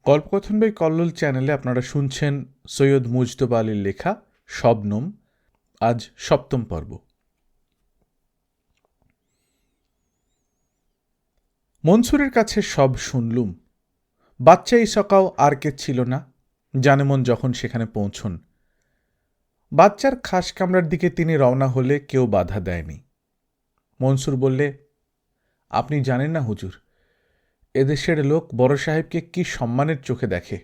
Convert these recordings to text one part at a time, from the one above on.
গল্পকথন by Kallol চ্যানেলে আপনারা শুনছেন সৈয়দ মুজতবা আলীর লেখা শবনম। আজ ৭ম পর্ব। মনসুরের কাছে সব শুনলুম। বাচ্চা ইসকাও আর কে ছিল না, জানেমন যখন সেখানে পৌঁছন। বাচ্চার খাস কামরার দিকে তিনি রওনা হলে কেউ বাধা দেয়নি। মনসুর বললে, আপনি জানেন না হুজুর, এদেশের লোক বড় সাহেবকে কি সম্মানের চোখে দেখে।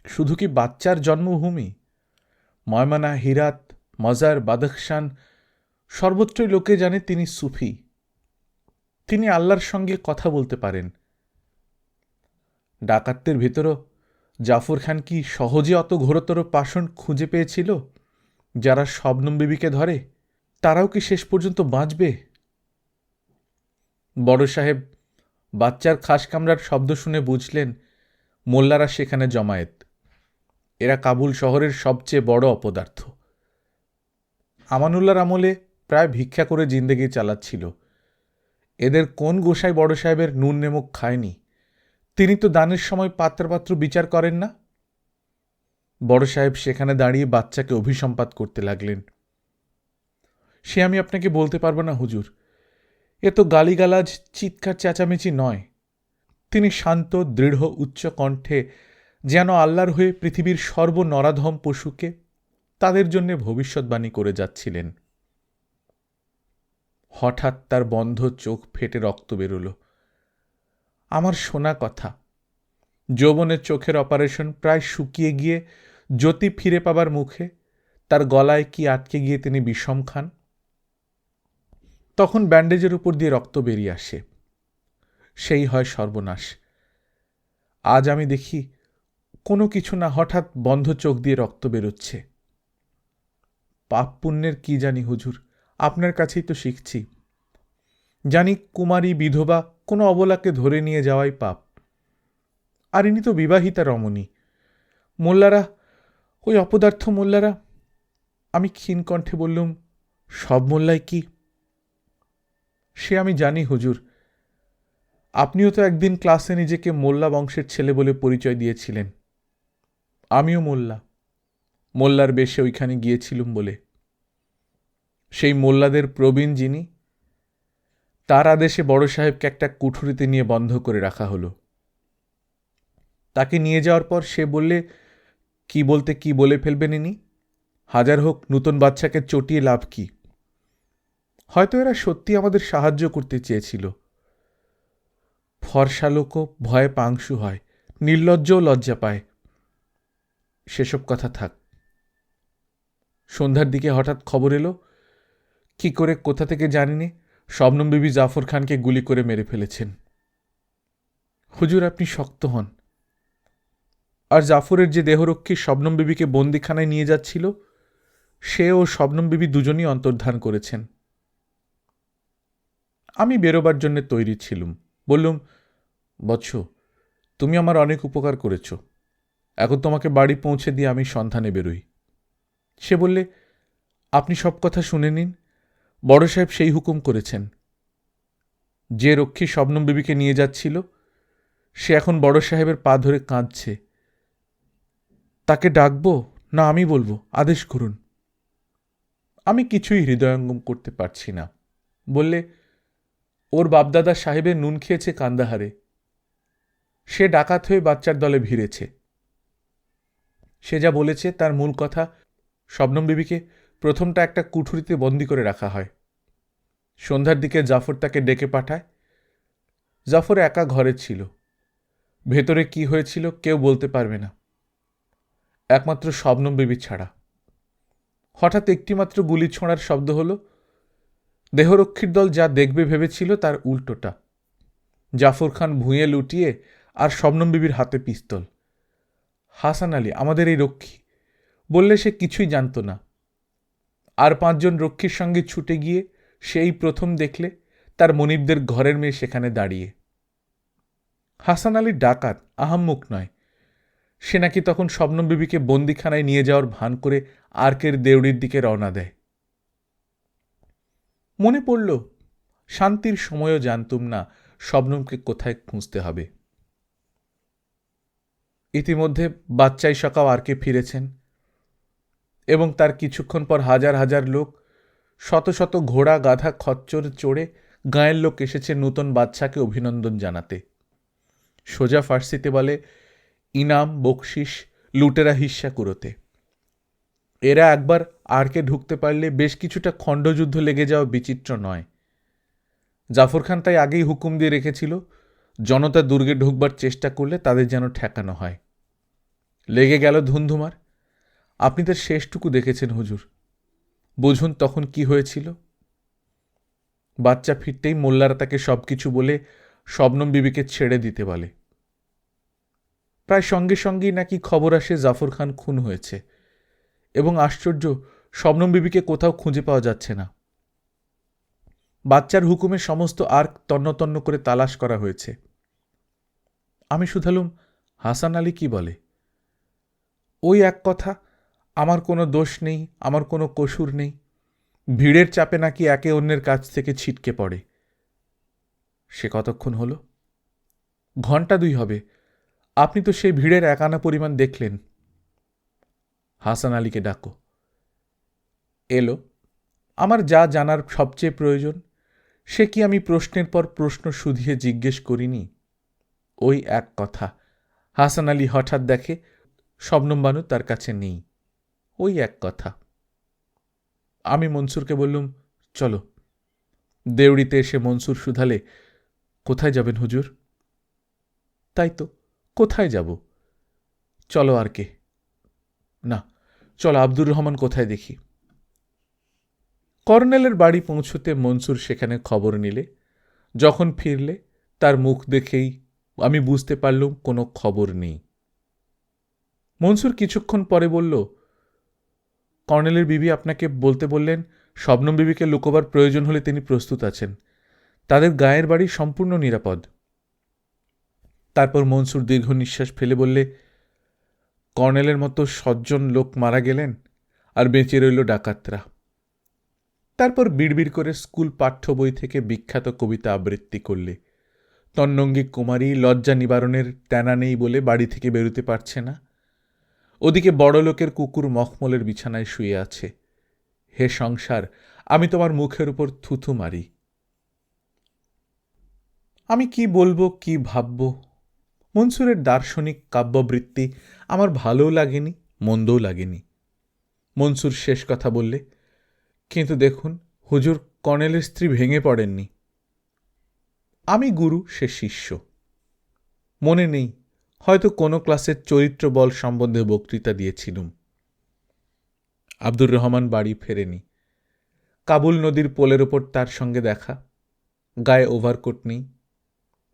শুধু কি বাচ্চার জন্মভূমি, ময়মানা, হিরাত, মজার, বাদখশান সর্বত্রই লোকে জানে তিনি সুফি। তিনি আল্লাহর সঙ্গে কথা বলতে পারেন। ডাকাতদের ভেতরও জাফর খান কি সহজে অত ঘোরতর পাষণ খুঁজে পেয়েছিল? যারা শবনম বিবিকে ধরে তারাও কি শেষ পর্যন্ত বাঁচবে? বড় সাহেব বাচ্চার খাস কামরার শব্দ শুনে বুঝলেন মোল্লারা সেখানে জমায়েত। এরা কাবুল শহরের সবচেয়ে বড় অপদার্থ। আমানুল্লাহর আমলে প্রায় ভিক্ষা করে জিন্দেগি চালাচ্ছিল। এদের কোন গোসাই বড় সাহেবের নুন নেমক খায়নি? তিনি তো দানের সময় পাত্র বিচার করেন না। বড় সাহেব সেখানে দাঁড়িয়ে বাচ্চাকে অভিসম্পাত করতে লাগলেন। সে আমি আপনাকে বলতে পারব না হুজুর। এ তো গালিগালাজ, চিৎকার চেঁচামেচি নয়। তিনি শান্ত, দৃঢ়, উচ্চ কণ্ঠে যেন আল্লাহর হয়ে পৃথিবীর সর্বনরাধম পশুকে তাদের জন্য ভবিষ্যৎবাণী করে যাচ্ছিলেন। হঠাৎ তার বন্ধ চোখ ফেটে রক্ত বেরোল। আমার শোনা কথা, যৌবনের চোখের অপারেশন প্রায় শুকিয়ে গিয়ে জ্যোতি ফিরে পাবার মুখে তার গলায় কি আটকে গিয়ে তিনি বিষম খান। তখন ব্যান্ডেজের উপর দিয়ে রক্ত বেরিয়ে আসে। সেই হয় সর্বনাশ। আজ আমি দেখি কোনো কিছু না, হঠাৎ বন্ধ চোখ দিয়ে রক্ত বেরোচ্ছে। পাপ পুণ্যের কি জানি হুজুর, আপনার কাছেই তো শিখছি। জানি কুমারী, বিধবা কোনো অবলাকে ধরে নিয়ে যাওয়াই পাপ। আর ইনি তো বিবাহিতা রমণী। মোল্লারা, ওই অপদার্থ মোল্লারা। আমি ক্ষীণ কণ্ঠে বললুম, সব মোল্লাই কি? সে আমি জানি হুজুর। আপনিও তো একদিন ক্লাসে নিজেকে মোল্লা বংশের ছেলে বলে পরিচয় দিয়েছিলেন। আমিও মোল্লা, মোল্লার বেশে ওইখানে গিয়েছিলুম বলে। সেই মোল্লাদের প্রবীণ যিনি, তার আদেশে বড় সাহেবকে একটা কুঠুরিতে নিয়ে বন্ধ করে রাখা হলো। তাকে নিয়ে যাওয়ার পর সে বললে, কি বলতে কি বলে ফেলবেন ইনি। হাজার হোক নূতন বাচ্চাকে চটিয়ে লাভ কি? হয়তো এরা সত্যি আমাদের সাহায্য করতে চেয়েছিল। ফর্সা লোকও ভয়ে পাংশু হয়, নির্লজ্জও লজ্জা পায়। সেসব কথা থাক। সন্ধ্যার দিকে হঠাৎ খবর এলো, কি করে কোথা থেকে জানিনে, শবনম বিবি জাফর খানকে গুলি করে মেরে ফেলেছেন। হুজুর, আপনি শক্ত হন। আর জাফরের যে দেহরক্ষী শবনম বিবিকে বন্দিখানায় নিয়ে যাচ্ছিল, সে ও শবনম বিবি দুজনই অন্তর্ধান করেছেন। আমি বেরোবার জন্য তৈরি ছিলুম। বললুম, বৎস, তুমি আমার অনেক উপকার করেছ। এখন তোমাকে বাড়ি পৌঁছে দিয়ে আমি সন্ধানে বেরোই। সে বললে, আপনি সব কথা শুনে নিন। বড় সাহেব সেই হুকুম করেছেন। যে রক্ষী শবনম বিবিকে নিয়ে যাচ্ছিল, সে এখন বড় সাহেবের পা ধরে কাঁদছে। তাকে ডাকবো না আমি বলবো? আদেশ করুন। আমি কিছুই হৃদয়ঙ্গম করতে পারছি না। বললে, ওর বাপদাদা সাহেবের নুন খেয়েছে কান্দাহারে। সে ডাকাত হয়ে বাচ্চার দলে ভিড়েছে। সে যা বলেছে তার মূল কথা, শবনম বিবিকে প্রথমটা একটা কুঠুরিতে বন্দি করে রাখা হয়। সন্ধ্যার দিকে জাফর তাকে ডেকে পাঠায়। জাফর একা ঘরে ছিল। ভেতরে কি হয়েছিল কেউ বলতে পারবে না, একমাত্র শবনম বিবি ছাড়া। হঠাৎ একটিমাত্র গুলি ছোঁড়ার শব্দ হলো। দেহরক্ষীর দল যা দেখবে ভেবেছিল তার উল্টোটা। জাফর খান ভুঁইয়ে লুটিয়ে আর শবনম বিবির হাতে পিস্তল। হাসান আলী, আমাদের এই রক্ষী, বললে সে কিছুই জানত না। আর 5 জন রক্ষীর সঙ্গে ছুটে গিয়ে সেই প্রথম দেখলে তার মনিবদের ঘরের মেয়ে সেখানে দাঁড়িয়ে। হাসান আলী ডাকাত, আহাম্মুক নয়। সে নাকি তখন শবনম বিবিকে বন্দিখানায় নিয়ে যাওয়ার ভান করে আর্কের দেউড়ির দিকে রওনা দেয়। মনে পড়ল, শান্তির সময়ও জানতুম না শবনমকে কোথায় খুঁজতে হবে। ইতিমধ্যে বাচ্চাই সকাও আরকে ফিরেছেন এবং তার কিছুক্ষণ পর হাজার হাজার লোক, শত শত ঘোড়া গাধা খচ্চর চড়ে গাঁয়ের লোক এসেছে নূতন বাচ্চাকে অভিনন্দন জানাতে। সোজা ফার্সিতে বলে ইনাম বকশিস লুটেরা হিস্যা কুড়োতে। এরা একবার আরকে ঢুকতে পারলে বেশ কিছুটা খণ্ডযুদ্ধ লেগে যাওয়া বিচিত্র নয়। জাফর খান তাই আগেই হুকুম দিয়ে রেখেছিল, জনতা দুর্গে ঢুকবার চেষ্টা করলে তাদের যেন ঠেকানো হয়। লেগে গেল ধুন্ধুমার। আপনি তার শেষটুকু দেখেছেন হুজুর, বুঝুন তখন কি হয়েছিল। বাচ্চা ফিরতেই মোল্লারা তাকে সবকিছু বলে শবনম বিবিকে ছেড়ে দিতে বলে। প্রায় সঙ্গে সঙ্গেই নাকি খবর আসে জাফর খান খুন হয়েছে, এবং আশ্চর্য, শবনম বিবিকে কোথাও খুঁজে পাওয়া যাচ্ছে না। বাচ্চার হুকুমে সমস্ত আর্ক তন্ন তন্ন করে তালাশ করা হয়েছে। আমি শুধালুম, হাসান আলী কি বলে? ওই এক কথা, আমার কোনো দোষ নেই, আমার কোনো কসুর নেই, ভিড়ের চাপে নাকি একে অন্যের কাছ থেকে ছিটকে পড়ে। সে কতক্ষণ হল? ঘণ্টা 2 হবে। আপনি তো সেই ভিড়ের এক আনা পরিমাণ দেখলেন। হাসান আলীকে ডাকো। এলো। আমার যা জানার সবচেয়ে প্রয়োজন সে কি আমি প্রশ্নের পর প্রশ্ন শুধিয়ে জিজ্ঞেস করিনি? ওই এক কথা। হাসান আলী হঠাৎ দেখে শবনম বানু তার কাছে নেই। ওই এক কথা। আমি মনসুরকে বললুম, চলো। দেউড়িতে এসে মনসুর শুধালে, কোথায় যাবেন হুজুর? তাই তো, কোথায় যাব? চলো আর কে। না, চলো আব্দুর রহমান কোথায় দেখি। কর্নেলের বাড়ি পৌঁছতে মনসুর সেখানে খবর নিলে। যখন ফিরলে তার মুখ দেখেই আমি বুঝতে পারলুম কোনো খবর নেই। মনসুর কিছুক্ষণ পরে বলল, কর্নেলের বিবি আপনাকে বলতে বললেন শবনম বিবিকে লুকোবার প্রয়োজন হলে তিনি প্রস্তুত আছেন। তাদের গায়ের বাড়ি সম্পূর্ণ নিরাপদ। তারপর মনসুর দীর্ঘ নিঃশ্বাস ফেলে বললে, কর্নেলের মতো সজ্জন লোক মারা গেলেন, আর বেঁচে রইল ডাকাতরা। তারপর বিড়বিড় করে স্কুল পাঠ্য বই থেকে বিখ্যাত কবিতা আবৃত্তি করলে। তন্নঙ্গী কুমারী লজ্জা নিবারণের ট্যানা নেই বলে বাড়ি থেকে বেরোতে পারছে না। ওদিকে বড় লোকের কুকুর মখমলের বিছানায় শুয়ে আছে। হে সংসার, আমি তোমার মুখের উপর থুথু মারি। আমি কি বলবো, কি ভাবব? মনসুরের দার্শনিক কাব্যবৃত্তি আমার ভালোও লাগেনি, মন্দও লাগেনি। মনসুর শেষ কথা বললে, কিন্তু দেখুন হুজুর, কর্নেলের স্ত্রী ভেঙে পড়েননি। আমি গুরু, সে শিষ্য। মনে নেই, হয়তো কোনো ক্লাসের চরিত্র বল সম্বন্ধে বক্তৃতা দিয়েছিলুম। আব্দুর রহমান বাড়ি ফেরেনি। কাবুল নদীর পোলের ওপর তার সঙ্গে দেখা। গায়ে ওভারকোট নেই,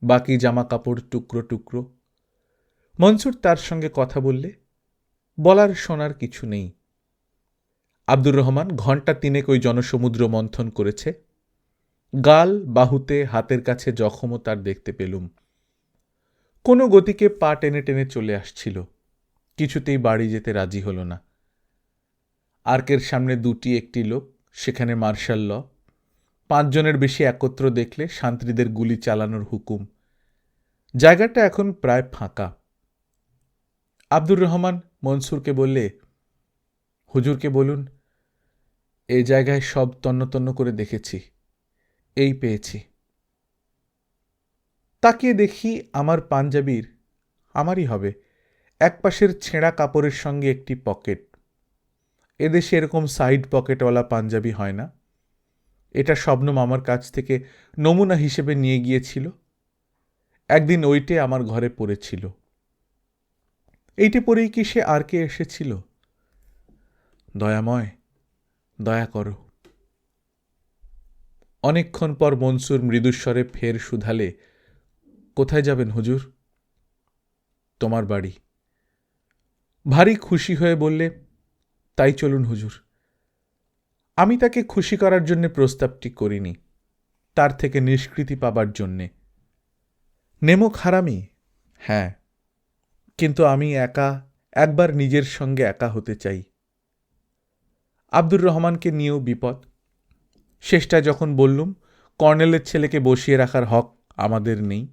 বাকি জামা কাপড় টুকরো টুকরো। মনসুর তার সঙ্গে কথা বললে। বলার শোনার কিছু নেই। আব্দুর রহমান ঘণ্টা 3 ওই জনসমুদ্র মন্থন করেছে। গাল, বাহুতে, হাতের কাছে জখমও তার দেখতে পেলুম। কোনো গতিকে পা টেনে টেনে চলে আসছিল, কিছুতেই বাড়ি যেতে রাজি হল না। আর্কের সামনে 2টি-1টি লোক, সেখানে মার্শাল ল। 5 জনের বেশি একত্র দেখলে শান্ত্রীদের গুলি চালানোর হুকুম। জায়গাটা এখন প্রায় ফাঁকা। আব্দুর রহমান মনসুরকে বললে, হুজুরকে বলুন, এই জায়গায় সব তন্ন তন্ন করে দেখেছি, এই পেয়েছি। তাকিয়ে দেখি আমার পাঞ্জাবির, আমারই হবে, এক পাশের ছেঁড়া কাপড়ের সঙ্গে একটি পকেট। এদেশে এরকম সাইড পকেটওয়ালা পাঞ্জাবি হয় না। এটা শবনম আমার কাছ থেকে নমুনা হিসেবে নিয়ে গিয়েছিল। একদিন ওইটে আমার ঘরে পড়েছিল। এইটে পরেই কি সে আর কে এসেছিল? দয়াময়, দয়া করো। অনেকক্ষণ পর মনসুর মৃদুস্বরে ফের শুধালে, কোথায় যাবেন হুজুর? তোমার বাড়ি। ভারী খুশি হয়ে বললে, তাই চলুন হুজুর। আমি তাকে খুশি করার জন্য প্রস্তাবটি করিনি, তার থেকে নিষ্কৃতি পাবার জন্যে। নেমক হারামি? হ্যাঁ, কিন্তু আমি একা, একবার নিজের সঙ্গে একা হতে চাই। আব্দুর রহমানকে নিয়েও বিপদ। শেষটা যখন বললুম কর্নেলের ছেলেকে বসিয়ে রাখার হক আমাদের নেই,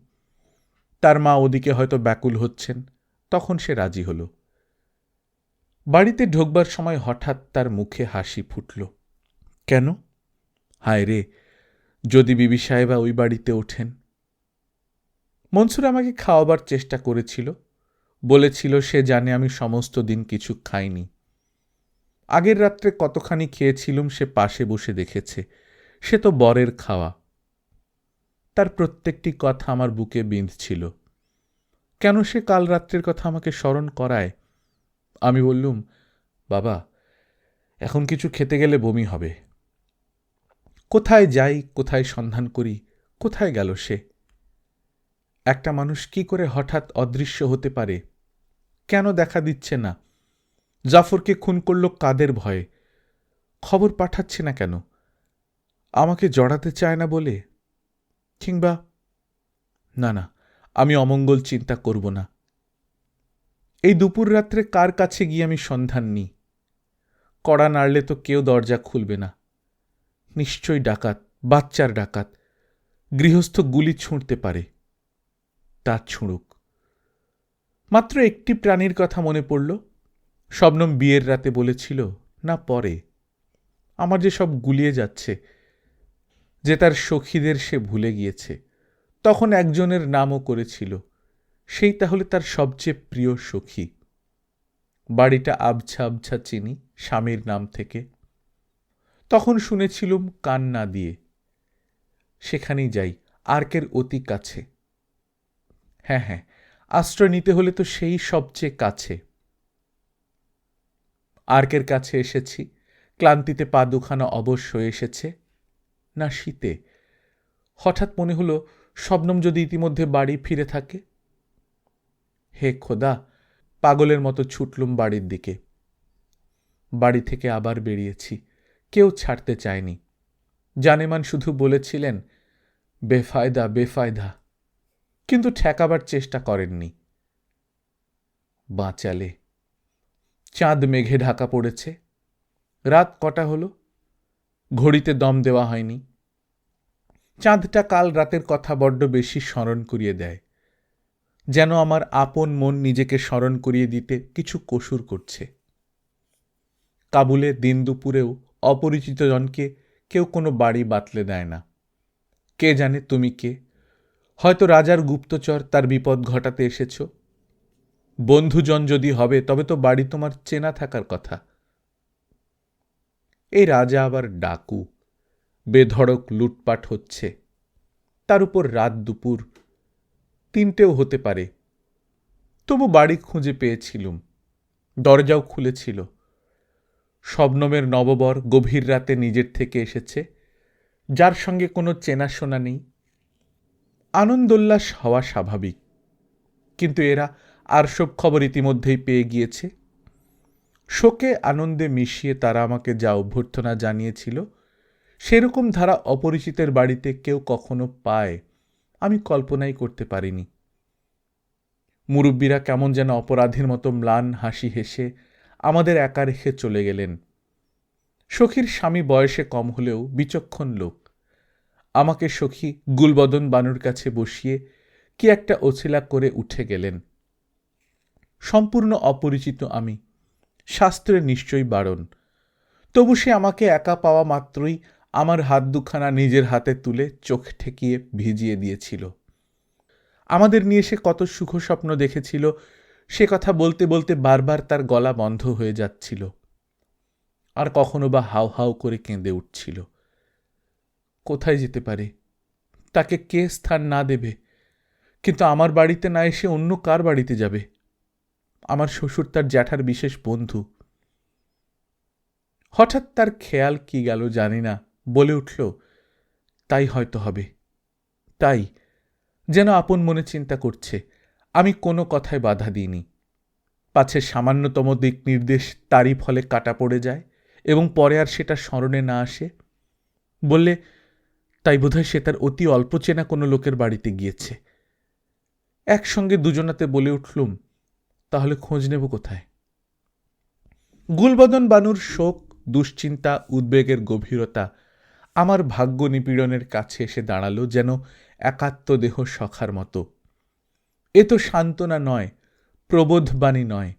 তার মা ওদিকে হয়তো ব্যাকুল হচ্ছেন, তখন সে রাজি হল। বাড়িতে ঢোকবার সময় হঠাৎ তার মুখে হাসি ফুটল। কেন? হায় রে, যদি বিবি সাহেবা ওই বাড়িতে ওঠেন। মনসুর আমাকে খাওয়াবার চেষ্টা করেছিল, বলেছিল সে জানে আমি সমস্ত দিন কিছু খাইনি। আগের রাত্রে কতখানি খেয়েছিলুম সে পাশে বসে দেখেছে। সে তো বরের খাওয়া। তার প্রত্যেকটি কথা আমার বুকে বিঁধছিল। কেন সে কাল রাত্রের কথা আমাকে স্মরণ করায়? আমি বললুম, বাবা, এখন কিছু খেতে গেলে বমি হবে। কোথায় যাই, কোথায় সন্ধান করি, কোথায় গেল সে? একটা মানুষ কি করে হঠাৎ অদৃশ্য হতে পারে? কেন দেখা দিচ্ছে না? জাফরকে খুন করল কাদের ভয়ে? খবর পাঠাচ্ছে না কেন? আমাকে জড়াতে চায় না বলে? কিংবা না না, আমি অমঙ্গল চিন্তা করব না। এই দুপুর রাত্রে কার কাছে গিয়ে আমি সন্ধান নিই? কড়া নাড়লে তো কেউ দরজা খুলবে না। নিশ্চয়ই ডাকাত, বাচ্চার ডাকাত। গৃহস্থ গুলি ছুঁড়তে পারে। তা ছুঁড়ুক। মাত্র একটি প্রাণীর কথা মনে পড়ল। শবনম বিয়ের রাতে বলেছিল, না পরে, আমার যে সব গুলিয়ে যাচ্ছে, যে তার সখীদের সে ভুলে গিয়েছে। তখন একজনের নামও করেছিল, সেই তাহলে তার সবচেয়ে প্রিয় সখী। বাড়িটা আবছা আবছা চিনি স্বামীর নাম থেকে। তখন শুনেছিলুম কান না দিয়ে। সেখানেই যাই, আর্কের অতি কাছে। হ্যাঁ হ্যাঁ, আশ্রয় নিতে হলে তো সেই সবচেয়ে কাছে। আর্কের কাছে এসেছি। ক্লান্তিতে পা দুখানা অবশ হয়ে এসেছে। না শীতে। হঠাৎ মনে হল শবনম যদি ইতিমধ্যে বাড়ি ফিরে থাকে। হে খোদা, পাগলের মতো ছুটলুম বাড়ির দিকে। বাড়ি থেকে আবার বেরিয়েছি। কেউ ছাড়তে চায়নি। জানেমান শুধু বলেছিলেন, বেফায়দা বেফায়দা, কিন্তু ঠেকাবার চেষ্টা করেননি। বাঁচালে। চাঁদ মেঘে ঢাকা পড়েছে। রাত কটা হল? ঘড়িতে দম দেওয়া হয়নি। চাঁদটা কাল রাতের কথা বড্ড বেশি স্মরণ করিয়ে দেয়, যেন আমার আপন মন নিজেকে স্মরণ করিয়ে দিতে কিছু কসুর করছে। কাবুলে দিন দুপুরেও অপরিচিত জনকে কেউ কোনো বাড়ি বাতলে দেয় না। কে জানে তুমি কে? হয়তো রাজার গুপ্তচর, তার বিপদ ঘটাতে এসেছ। বন্ধুজন যদি হবে তবে তো বাড়ি তোমার চেনা থাকার কথা। এই রাজা আবার ডাকু। বেধড়ক লুটপাট হচ্ছে। তার উপর রাত দুপুর, 3টেও হতে পারে। তবু বাড়ি খুঁজে পেয়েছিলুম। দরজাও খুলেছিল। শবনমের নববর গভীর রাতে নিজের থেকে এসেছে, যার সঙ্গে কোনো চেনাশোনা নেই। আনন্দোল্লাস হওয়া স্বাভাবিক, কিন্তু এরা আর সব খবর ইতিমধ্যেই পেয়ে গিয়েছে। শোকে আনন্দে মিশিয়ে তারা আমাকে যা অভ্যর্থনা জানিয়েছিল, সেরকম ধারা অপরিচিতের বাড়িতে কেউ কখনো পায় আমি কল্পনাই করতে পারিনি। মুরব্বীরা কেমন যেন অপরাধীর মতো ম্লান হাসি হেসে আমাদের একা রেখে চলে গেলেন। সখীর স্বামী বয়সে কম হলেও বিচক্ষণ লোক। আমাকে সখী গুলবদন বানুর কাছে বসিয়ে কি একটা ওছিলা করে উঠে গেলেন। সম্পূর্ণ অপরিচিত আমি, শাস্ত্রে নিশ্চয়ই বারণ। তবু সে আমাকে একা পাওয়া মাত্রই আমার হাত দুখানা নিজের হাতে তুলে চোখ ঠেকিয়ে ভিজিয়ে দিয়েছিল। আমাদের নিয়ে সে কত সুখ স্বপ্ন দেখেছিল, সে কথা বলতে বলতে বারবার তার গলা বন্ধ হয়ে যাচ্ছিল। আর কখনো বা হাউ হাউ করে কেঁদে উঠছিল। কোথায় যেতে পারে? তাকে কে স্থান না দেবে? কিন্তু আমার বাড়িতে না এসে অন্য কার বাড়িতে যাবে? আমার শ্বশুর তার জ্যাঠার বিশেষ বন্ধু। হঠাৎ তার খেয়াল কি গেল জানি না, বলে উঠল, তাই হয়তো হবে। তাই, যেন আপন মনে চিন্তা করছে। আমি কোনো কথায় বাধা দিইনি। পাছে সামান্যতম দিক নির্দেশ তারই ফলে কাটা পড়ে যায় এবং পরে আর সেটা স্মরণে না আসে। বললে, তাই বোধহয় সে তার অতি অল্প চেনা কোনো লোকের বাড়িতে গিয়েছে। একসঙ্গে দুজনাতে বলে উঠলুম, তাহলে খোঁজ নেব কোথায়? গুলবদন বানুর শোক, দুশ্চিন্তা, উদ্বেগের গভীরতা আমার ভাগ্য নিপীড়নের কাছে এসে দাঁড়ালো যেন একাত্ম দেহ সখার মতো। এ তো সান্ত্বনা নয়, প্রবোধবাণী নয়,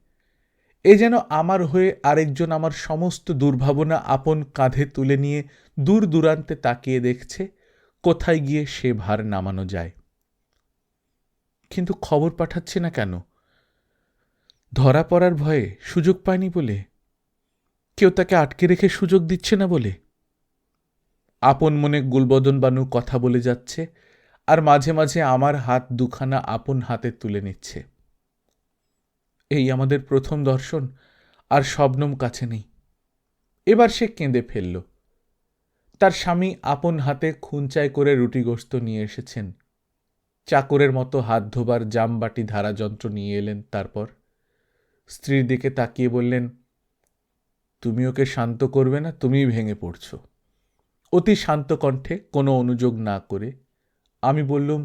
এ যেন আমার হয়ে আরেকজন আমার সমস্ত দুর্ভাবনা আপন কাঁধে তুলে নিয়ে দূর দূরান্তে তাকিয়ে দেখছে কোথায় গিয়ে সে ভার নামানো যায়। কিন্তু খবর পাঠাচ্ছে না কেন? ধরা পড়ার ভয়ে, সুযোগ পায়নি বলে? কেউ তাকে আটকে রেখে সুযোগ দিচ্ছে না বলে? আপন মনে গুলবদন বানু কথা বলে যাচ্ছে, আর মাঝে মাঝে আমার হাত দুখানা আপন হাতে তুলে নিচ্ছে। এই আমাদের প্রথম দর্শন, আর শবনম কাছে নেই। এবার সে কেঁদে ফেলল। তার স্বামী আপন হাতে খুঞ্চাই করে রুটি গোস্ত নিয়ে এসেছেন। চাকরের মতো হাত ধোবার জামবাটি ধারা যন্ত্র নিয়ে এলেন। তারপর স্ত্রীর দিকে তাকিয়ে বললেন, তুমি ওকে শান্ত করবে না, তুমিই ভেঙে পড়ছ। অতি শান্ত কণ্ঠে, কোনো অনুযোগ না করে আমি বললুম,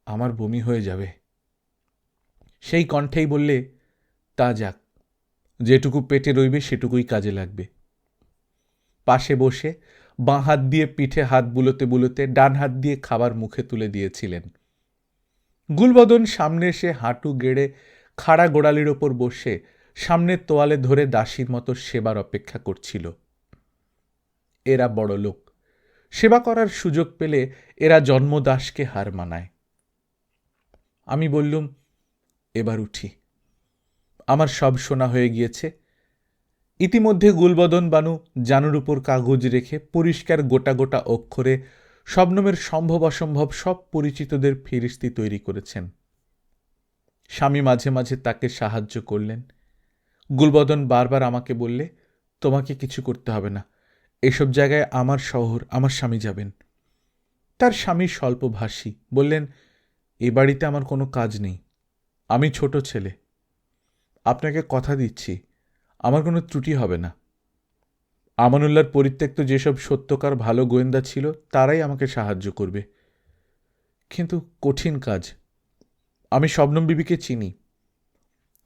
আমার বমি হয়ে যাবে। সেই কণ্ঠেই বললে, তা যাক, যেটুকু পেটে রইবে সেটুকুই কাজে লাগবে। পাশে বসে বাঁ হাত দিয়ে পিঠে হাত বুলোতে বুলোতে ডান হাত দিয়ে খাবার মুখে তুলে দিয়েছিলেন। গুলবদন সামনে এসে হাঁটু গেড়ে খাড়া গোড়ালির ওপর বসে সামনের তোয়ালে ধরে দাসীর মতো সেবার অপেক্ষা করছিল। এরা বড় লোক, সেবা করার সুযোগ পেলে এরা জন্মদাসকে হার মানায়। আমি বললুম, এবার উঠি, আমার সব শোনা হয়ে গিয়েছে। ইতিমধ্যে গুলবদন বানু জানুর উপর কাগজ রেখে পরিষ্কার গোটা গোটা অক্ষরে শবনমের সম্ভব অসম্ভব সব পরিচিতদের ফিরিস্তি তৈরি করেছেন। স্বামী মাঝে মাঝে তাকে সাহায্য করলেন। গুলবদন বারবার আমাকে বললে, তোমাকে কিছু করতে হবে না, এসব জায়গায় আমার শহর, আমার স্বামী যাবেন। তার স্বামী স্বল্পভাষী, বললেন, এ বাড়িতে আমার কোনো কাজ নেই, আমি ছোট ছেলে, আপনাকে কথা দিচ্ছি আমার কোনো ত্রুটি হবে না। আমানুল্লাহর পরিত্যক্ত যেসব সত্যকার ভালো গোয়েন্দা ছিল তারাই আমাকে সাহায্য করবে। কিন্তু কঠিন কাজ। আমি শবনম বিবিকে চিনি।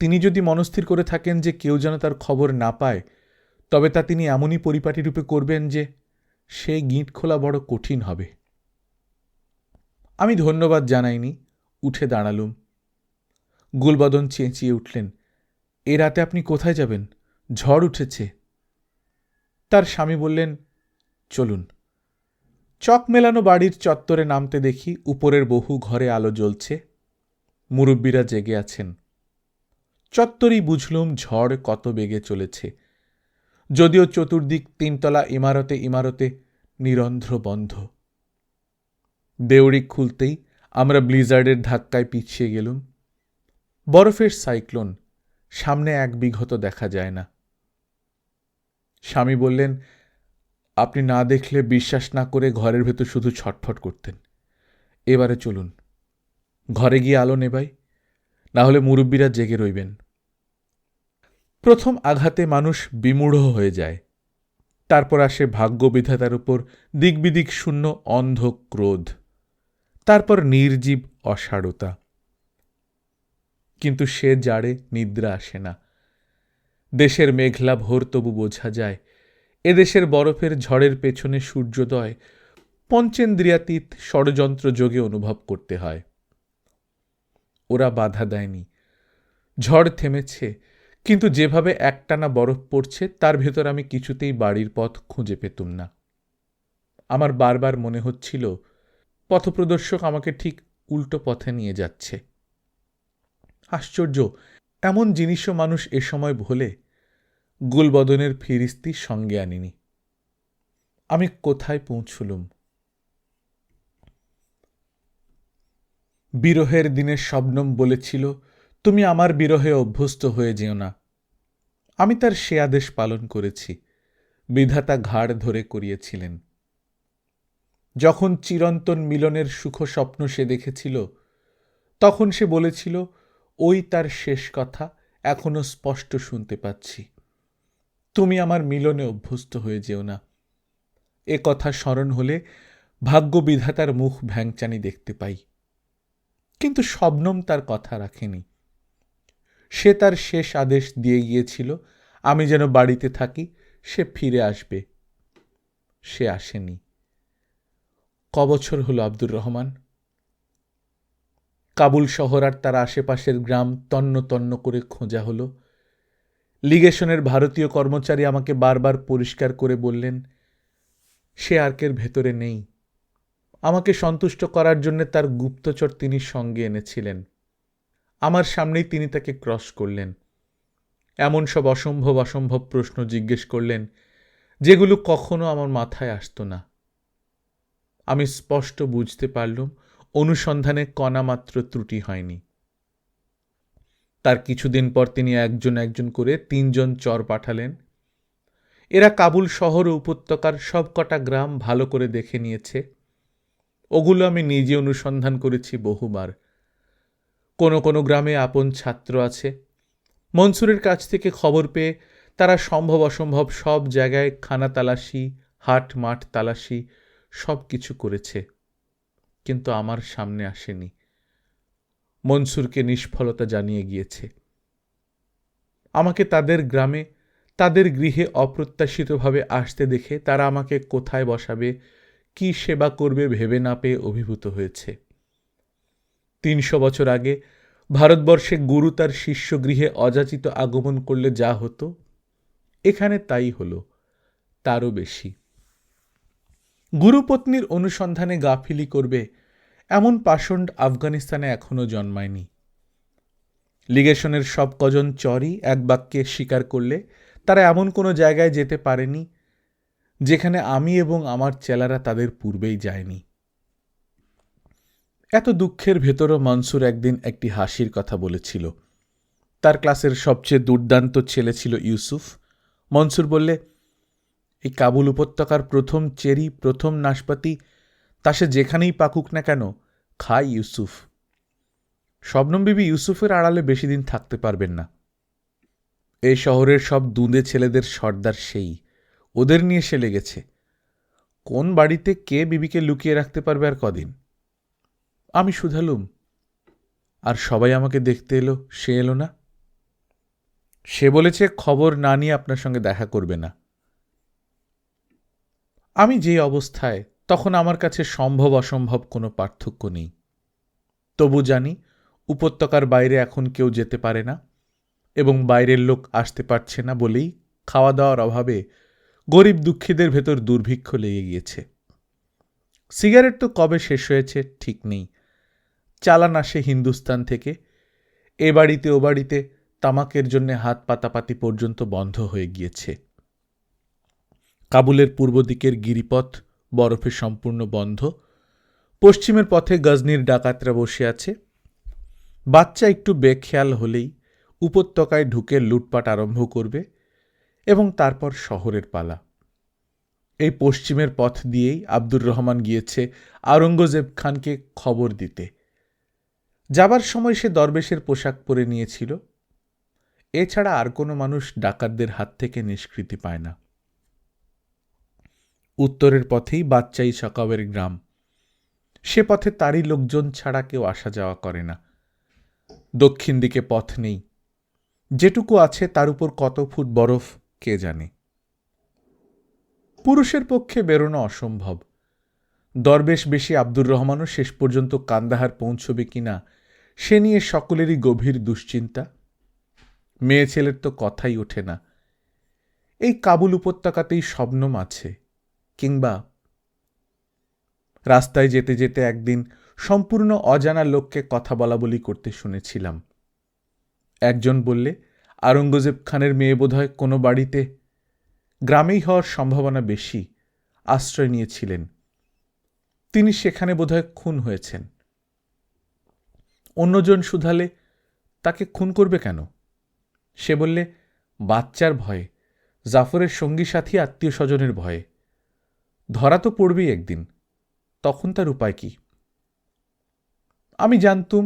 তিনি যদি মনস্থির করে থাকেন যে কেউ যেন তার খবর না পায়, তবে তা তিনি এমনই পরিপাটি রূপে করবেন যে সে গিঁট খোলা বড় কঠিন হবে। আমি ধন্যবাদ জানাইনি, উঠে দাঁড়ালুম। গুলবদন চেঁচিয়ে উঠলেন, এ রাতে আপনি কোথায় যাবেন? ঝড় উঠেছে। তার স্বামী বললেন, চলুন। চক মেলানো বাড়ির চত্বরে নামতে দেখি উপরের বহু ঘরে আলো জ্বলছে, মুরব্বীরা জেগে আছেন। চত্বরেই বুঝলুম ঝড় কত বেগে চলেছে, যদিও চতুর্দিক তিনতলা ইমারতে ইমারতে নিরন্ধ্র বন্ধ। দেউড়ি খুলতেই আমরা ব্লিজার্ডের ধাক্কায় পিছিয়ে গেলুম। বরফের সাইক্লোন, সামনে এক বিঘত দেখা যায় না। স্বামী বললেন, আপনি না দেখলে বিশ্বাস না করে ঘরের ভেতর শুধু ছটফট করতেন। এবারে চলুন, ঘরে গিয়ে আলো নেবাই, না হলে মুরব্বীরা জেগে রইবেন। প্রথম আঘাতে মানুষ বিমূঢ় হয়ে যায়, তারপর আসে ভাগ্যবিধাতার উপর দিকবিদিক শূন্য অন্ধ ক্রোধ, তারপর নির্জীব অসাড়তা। কিন্তু সে জাড়ে নিদ্রা আসে না। দেশের মেঘলা ভোর তবু বোঝা যায়, এদেশের বরফের ঝড়ের পেছনে সূর্যোদয় পঞ্চেন্দ্রিয়াতীত ষড়যন্ত্র যোগে অনুভব করতে হয়। ওরা বাধা দেয়নি। ঝড় থেমেছে, কিন্তু যেভাবে একটানা বরফ পড়ছে তার ভেতর আমি কিছুতেই বাড়ির পথ খুঁজে পেতুম না। আমার বারবার মনে হচ্ছিল পথপ্রদর্শক আমাকে ঠিক উল্টো পথে নিয়ে যাচ্ছে। আশ্চর্য, এমন জিনিসও মানুষ এ সময় ভোলে। গুলবদনের ফিরিস্তি সঙ্গে আনিনি। আমি কোথায় পৌঁছলুম? বিরহের দিনে শবনম বলেছিল, তুমি আমার বিরহে অভ্যস্ত হয়ে যেও না। আমি তার সে আদেশ পালন করেছি। বিধাতা ঘাড় ধরে করিয়েছিলেন। যখন চিরন্তন মিলনের সুখ স্বপ্ন সে দেখেছিল, তখন সে বলেছিল, ওই তার শেষ কথা এখনো স্পষ্ট শুনতে পাচ্ছি, তুমি আমার মিলনে অভ্যস্ত হয়ে যেও না। এ কথা স্মরণ হলে ভাগ্যবিধাতার মুখ ভ্যাংচানি দেখতে পাই। কিন্তু শবনম তার কথা রাখেনি। সে তার শেষ আদেশ দিয়ে গিয়েছিল, আমি যেন বাড়িতে থাকি, সে ফিরে আসবে। সে আসেনি। ক বছর হলো আব্দুর রহমান? কাবুল শহর আর তার আশেপাশের গ্রাম তন্ন তন্ন করে খোঁজা হলো। লিগেশনের ভারতীয় কর্মচারী আমাকে বারবার পরিষ্কার করে বললেন, সে আর্কের ভেতরে নেই। আমাকে সন্তুষ্ট করার জন্য তার গুপ্তচর তিনি সঙ্গে এনেছিলেন। আমার সামনেই তিনি তাকে ক্রস করলেন। এমন সব অসম্ভব অসম্ভব প্রশ্ন জিজ্ঞেস করলেন যেগুলো কখনো আমার মাথায় আসতো না। আমি স্পষ্ট বুঝতে পারলুম অনুসন্ধানে কণামাত্র ত্রুটি হয়নি। তার কিছুদিন পর তিনি একজন একজন করে 3 জন চর পাঠালেন। এরা কাবুল শহর ও উপত্যকার সব কটা গ্রাম ভালো করে দেখে নিয়েছে। ওগুলো আমি নিজে অনুসন্ধান করেছি বহুবার। কোনো কোনো গ্রামে আপন ছাত্র আছে। মনসুরের কাছ থেকে খবর পেয়ে তারা সম্ভব অসম্ভব সব জায়গায় খানা তালাশি, হাট মাঠ তালাশি সব কিছু করেছে, কিন্তু আমার সামনে আসেনি। মনসুরকে নিষ্ফলতা জানিয়ে গিয়েছে। আমাকে তাদের গ্রামে, তাদের গৃহে অপ্রত্যাশিতভাবে আসতে দেখে তারা আমাকে কোথায় বসাবে, কি সেবা করবে ভেবে না পেয়ে অভিভূত হয়েছে। 300 বছর আগে ভারতবর্ষে গুরু তার শিষ্য গৃহে অযাচিত আগমন করলে যা হতো, এখানে তাই হলো, তারও বেশি। গুরুপত্নীর অনুসন্ধানে গাফিলি করবে এমন পাষণ্ড আফগানিস্তানে এখনো জন্মায়নি। লিগেশনের সব কজন চরই এক বাক্যে স্বীকার করলে তারা এমন কোনো জায়গায় যেতে পারেনি যেখানে আমি এবং আমার চেলারা তাদের পূর্বেই যায়নি। এত দুঃখের ভেতরও মনসুর একদিন একটি হাসির কথা বলেছিল। তার ক্লাসের সবচেয়ে দুর্দান্ত ছেলে ছিল ইউসুফ। মনসুর বললে, এই কাবুল উপত্যকার প্রথম চেরি, প্রথম নাশপাতি, তা সে যেখানেই পাকুক না কেন, খায় ইউসুফ। শবনম বিবি ইউসুফের আড়ালে বেশি দিন থাকতে পারবেন না। এই শহরের সব দুঁদে ছেলেদের সর্দার সেই, ওদের নিয়ে সে লেগেছে। কোন বাড়িতে কে বিবিকে লুকিয়ে রাখতে পারবে আর কদিন? আমি শুধালুম, আর সবাই আমাকে দেখতে এলো, সে এলো না? সে বলেছে খবর না নিয়ে আপনার সঙ্গে দেখা করবে না। আমি যে অবস্থায়, তখন আমার কাছে সম্ভব অসম্ভব কোনো পার্থক্য নেই। তবু জানি উপত্যকার বাইরে এখন কেউ যেতে পারে না, এবং বাইরের লোক আসতে পারছে না বলেই খাওয়া দাওয়ার অভাবে গরিব দুঃখীদের ভেতর দুর্ভিক্ষ লেগে গিয়েছে। সিগারেট তো কবে শেষ হয়েছে ঠিক নেই। চালান আসে হিন্দুস্তান থেকে। এ বাড়িতে ও বাড়িতে তামাকের জন্য হাত পাতাপাতি পর্যন্ত বন্ধ হয়ে গিয়েছে। কাবুলের পূর্ব দিকের গিরিপথ বরফে সম্পূর্ণ বন্ধ। পশ্চিমের পথে গজনির ডাকাতরা বসে আছে। বাচ্চা একটু বেখেয়াল হলেই উপত্যকায় ঢুকে লুটপাট আরম্ভ করবে, এবং তারপর শহরের পালা। এই পশ্চিমের পথ দিয়েই আব্দুর রহমান গিয়েছে আওরঙ্গজেব খানকে খবর দিতে। যাবার সময় সে দরবেশের পোশাক পরে নিয়েছিল। এছাড়া আর কোনো মানুষ ডাকাতদের হাত থেকে নিষ্কৃতি পায় না। উত্তরের পথেই বাচ্চাই সকাবের গ্রাম। সে পথে তারই লোকজন ছাড়া কেউ আসা যাওয়া করে না। দক্ষিণ দিকে পথ নেই। যেটুকু আছে তার উপর কত ফুট বরফ কে জানে। পুরুষের পক্ষে বেরোনো অসম্ভব। দরবেশ বেশি আব্দুর রহমানও শেষ পর্যন্ত কান্দাহার পৌঁছবে কিনা সে নিয়ে সকলেরই গভীর দুশ্চিন্তা। মেয়ে ছেলের তো কথাই ওঠে না। এই কাবুল উপত্যকাতেই শবনম আছে, কিংবা রাস্তায় যেতে যেতে একদিন সম্পূর্ণ অজানা লোককে কথা বলা বলি করতে শুনেছিলাম। একজন বললে, আওরঙ্গজেব খানের মেয়ে বোধহয় কোনো বাড়িতে, গ্রামেই হওয়ার সম্ভাবনা বেশি, আশ্রয় নিয়েছিলেন। তিনি সেখানে বোধহয় খুন হয়েছেন। অন্যজন শুধালে, তাকে খুন করবে কেন? সে বললে, বাচ্চার ভয়ে, জাফরের সঙ্গী সাথী আত্মীয় স্বজনের ভয়ে। ধরা তো পড়বেই একদিন, তখন তার উপায় কি? আমি জানতুম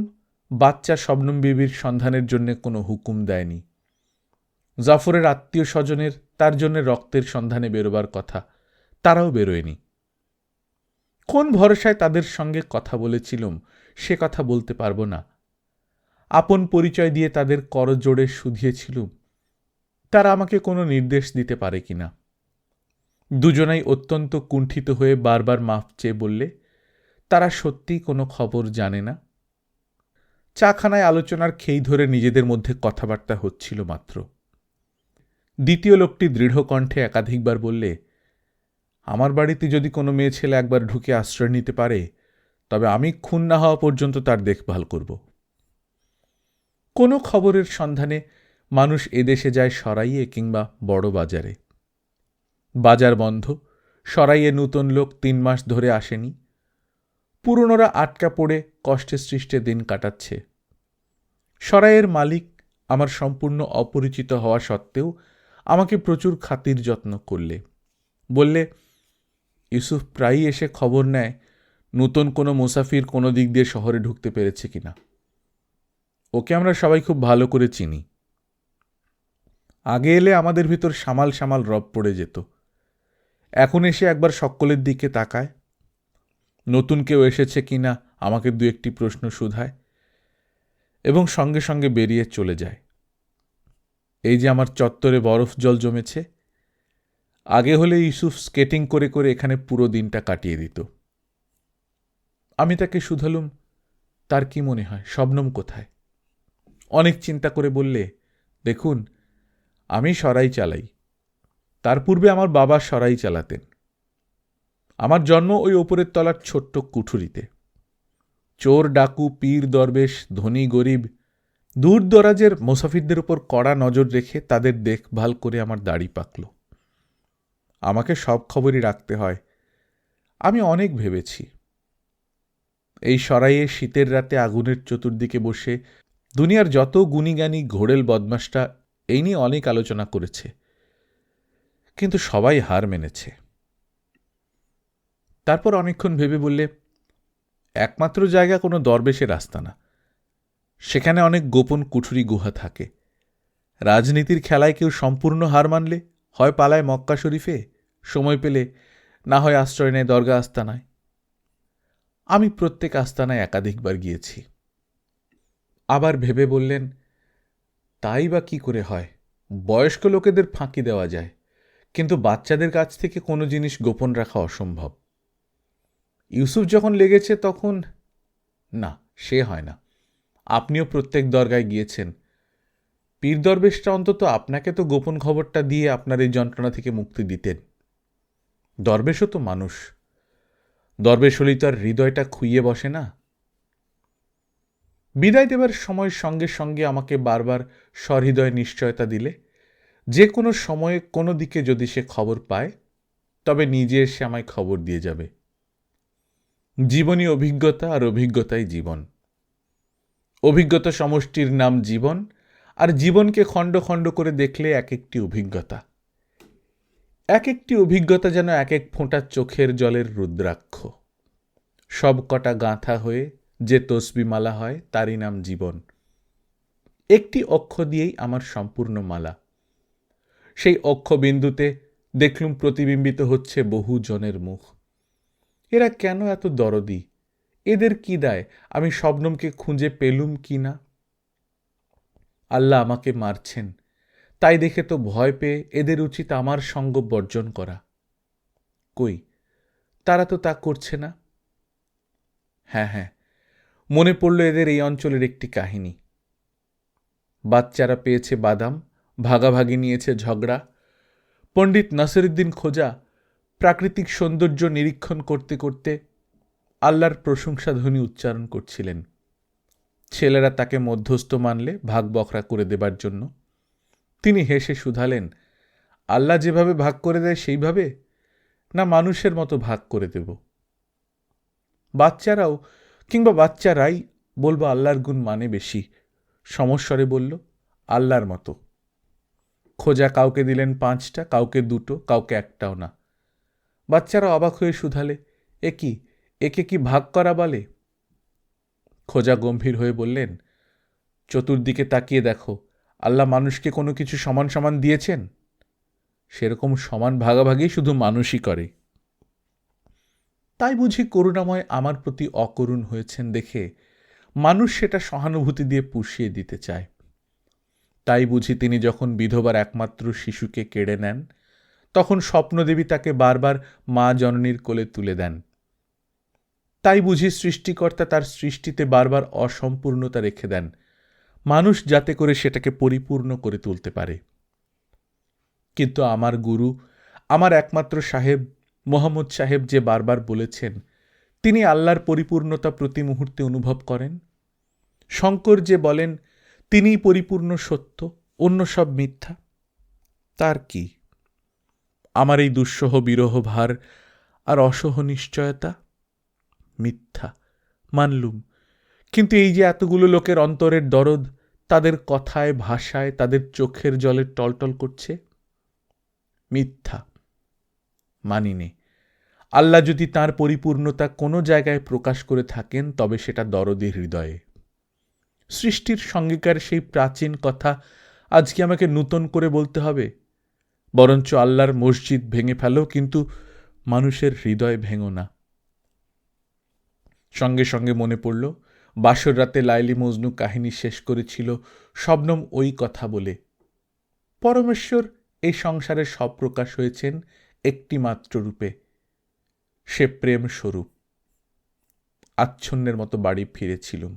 বাচ্চা শবনম বিবির সন্ধানের জন্য কোনো হুকুম দেয়নি। জাফরের আত্মীয় স্বজনের তার জন্য রক্তের সন্ধানে বেরোবার কথা, তারাও বেরোয়নি। কোন ভরসায় তাদের সঙ্গে কথা বলেছিলুম সে কথা বলতে পারব না। আপন পরিচয় দিয়ে তাদের করজোড়ে শুধিয়েছিলুম, তারা আমাকে কোনো নির্দেশ দিতে পারে কিনা। দুজনাই অত্যন্ত কুণ্ঠিত হয়ে বারবার মাফ চেয়ে বললে, তারা সত্যিই কোনো খবর জানে না। চাখানায় আলোচনার খেই ধরে নিজেদের মধ্যে কথাবার্তা হচ্ছিল মাত্র। দ্বিতীয় লোকটি দৃঢ় কণ্ঠে একাধিকবার বললে, আমার বাড়িতে যদি কোনো মেয়ে ছেলে একবার ঢুকে আশ্রয় নিতে পারে, তবে আমি খুন না হওয়া পর্যন্ত তার দেখভাল করব। কোনো খবরের সন্ধানে মানুষ এদেশে যায় সরাইয়ে কিংবা বড় বাজারে। বাজার বন্ধ, সরাইয়ে নূতন লোক 3 মাস ধরে আসেনি। পুরনোরা আটকা পড়ে কষ্টে সৃষ্টে দিন কাটাচ্ছে। সরাইয়ের মালিক আমার সম্পূর্ণ অপরিচিত হওয়া সত্ত্বেও আমাকে প্রচুর খাতির যত্ন করলে। বললে, ইউসুফ প্রায়ই এসে খবর নেয় নূতন কোনো মুসাফির কোনো দিক দিয়ে শহরে ঢুকতে পেরেছে কিনা। ওকে আমরা সবাই খুব ভালো করে চিনি। আগে এলে আমাদের ভিতর সামাল সামাল রব পড়ে যেত। এখন এসে একবার সকলের দিকে তাকায়, নতুন কেউ এসেছে কিনা আমাকে 2-1টি প্রশ্ন শুধায় এবং সঙ্গে সঙ্গে বেরিয়ে চলে যায়। এই যে আমার চত্বরে বরফ জল জমেছে, আগে হলে ইউসুফ স্কেটিং করে করে এখানে পুরো দিনটা কাটিয়ে দিত। আমি তাকে শুধালুম, তার কি মনে হয়, শবনম কোথায়? অনেক চিন্তা করে বললে, দেখুন, আমি সরাই চালাই। তার পূর্বে আমার বাবা সরাই চালাতেন। আমার জন্ম ওই ওপরের তলার ছোট্ট কুঠুরিতে। চোর ডাকু পীর দরবেশ ধনী গরিব দূর দরাজের মুসাফিরদের উপর কড়া নজর রেখে তাদের দেখভাল করে আমার দাড়ি পাকল। আমাকে সব খবরই রাখতে হয়। আমি অনেক ভেবেছি। এই সরাইয়ে শীতের রাতে আগুনের চতুর্দিকে বসে দুনিয়ার যত গুণীজ্ঞানী ঘোড়েল বদমাসটা এই নিয়ে অনেক আলোচনা করেছে, কিন্তু সবাই হার মেনেছে। তারপর অনেকক্ষণ ভেবে বললে, একমাত্র জায়গা কোনো দরবেশের আস্তানা। সেখানে অনেক গোপন কুঠুরি গুহা থাকে। রাজনীতির খেলায় কেউ সম্পূর্ণ হার মানলে হয় পালায় মক্কা শরীফে, সময় পেলে না হয় আশ্রয় নেয় দরগা আস্তানায়। আমি প্রত্যেক আস্তানায় একাধিকবার গিয়েছি। আবার ভেবে বললেন, তাই বা কি করে হয়? বয়স্ক লোকেদের ফাঁকি দেওয়া যায়, কিন্তু বাচ্চাদের কাছ থেকে কোনো জিনিস গোপন রাখা অসম্ভব। ইউসুফ যখন লেগেছে তখন না, সে হয় না। আপনিও প্রত্যেক দরগায় গিয়েছেন। পীর দরবেশটা অন্তত আপনাকে তো গোপন খবরটা দিয়ে আপনার এই যন্ত্রণা থেকে মুক্তি দিতেন। দরবেশও তো মানুষ। দরবেশ হলেই তো আর হৃদয়টা খুইয়ে বসে না। বিদায় দেবার সময় সঙ্গে সঙ্গে আমাকে বারবার সহৃদয় নিশ্চয়তা দিলে, যে কোনো সময়ে কোনো দিকে যদি সে খবর পায় তবে নিজে এসে আমায় খবর দিয়ে যাবে। জীবনী অভিজ্ঞতা, আর অভিজ্ঞতাই জীবন। অভিজ্ঞতা সমষ্টির নাম জীবন, আর জীবনকে খণ্ড খণ্ড করে দেখলে এক একটি অভিজ্ঞতা। এক একটি অভিজ্ঞতা যেন এক এক ফোঁটা চোখের জলের রুদ্রাক্ষ। সব কটা গাঁথা হয়ে যে তসবিমালা হয় তারই নাম জীবন। একটি অক্ষ দিয়েই আমার সম্পূর্ণ মালা। সেই অক্ষবিন্দুতে দেখলুম প্রতিবিম্বিত হচ্ছে বহু জনের মুখ। এরা কেন এত দরদি? এদের কি দায় আমি শবনমকে খুঁজে পেলুম কি না? আল্লাহ আমাকে মারছেন, তাই দেখে তো ভয় পেয়ে এদের উচিত আমার সঙ্গ বর্জন করা। কই, তারা তো তা করছে না। হ্যাঁ, মনে পড়ল এদের এই অঞ্চলের একটি কাহিনী। বাচ্চারা পেয়েছে বাদাম, ভাগাভাগি নিয়েছে ঝগড়া। পণ্ডিত নাসিরুদ্দিন খোজা প্রাকৃতিক সৌন্দর্য নিরীক্ষণ করতে করতে আল্লাহর প্রশংসাধ্বনি উচ্চারণ করছিলেন। ছেলেরা তাকে মধ্যস্থ মানলে ভাগ বখরা করে দেবার জন্য। তিনি হেসে শুধালেন, আল্লাহ যেভাবে ভাগ করে দেয় সেইভাবে, না মানুষের মতো ভাগ করে দেব? বাচ্চারাও কিংবা বাচ্চারাই বলবো আল্লাহর গুণ মানে বেশি, সমস্বরে বলল, আল্লাহর মতো। খোঁজা কাউকে দিলেন 5টা, কাউকে 2টো, কাউকে 1টাও না। বাচ্চারা অবাক হয়ে শুধালে, একে কি ভাগ করা বলে? খোঁজা গম্ভীর হয়ে বললেন, চতুর্দিকে তাকিয়ে দেখো, আল্লাহ মানুষকে কোনো কিছু সমান সমান দিয়েছেন? সেরকম সমান ভাগাভাগি শুধু মানুষই করে। তাই বুঝি করুণাময় আমার প্রতি অকরুণ হয়েছেন দেখে মানুষ সেটা সহানুভূতি দিয়ে পুষিয়ে দিতে চায়। তাই বুঝি তিনি যখন বিধবার একমাত্র শিশুকে কেড়ে নেন, তখন স্বপ্নদেবী তাকে বারবার মা জননীর কোলে তুলে দেন। তাই বুঝি সৃষ্টিকর্তা তার সৃষ্টিতে বারবার অসম্পূর্ণতা রেখে দেন, মানুষ যাতে করে সেটাকে পরিপূর্ণ করে তুলতে পারে। কিন্তু আমার গুরু, আমার একমাত্র সাহেব মোহাম্মদ সাহেব যে বারবার বলেছেন তিনি আল্লাহর পরিপূর্ণতা প্রতি মুহূর্তে অনুভব করেন, শঙ্কর যে বলেন তিনিই পরিপূর্ণ সত্য, অন্য সব মিথ্যা, তার কি? আমার এই দুঃসহ বিরহ ভার আর অসহ নিশ্চয়তা? মিথ্যা, মানলুম। কিন্তু এই যে এতগুলো লোকের অন্তরের দরদ, তাদের কথায় ভাষায়, তাদের চোখের জলে টলটল করছে, মিথ্যা, মানিনে। আল্লাহ যদি তাঁর পরিপূর্ণতা কোনো জায়গায় প্রকাশ করে থাকেন তবে সেটা দরদী হৃদয়ে। সৃষ্টির সঙ্গীকার সেই প্রাচীন কথা আজকে আমাকে নূতন করে বলতে হবে? বরঞ্চ আল্লাহর মসজিদ ভেঙে ফেলো, কিন্তু মানুষের হৃদয় ভেঙো না। সঙ্গে সঙ্গে মনে পড়ল বাসর রাতে লাইলি মজনু কাহিনী শেষ করেছিল শবনম ওই কথা বলে, পরমেশ্বর এই সংসারে সব প্রকাশ হয়েছেন একটি মাত্র রূপে, সে প্রেম স্বরূপ। আচ্ছন্নের মতো বাড়ি ফিরেছিলুম।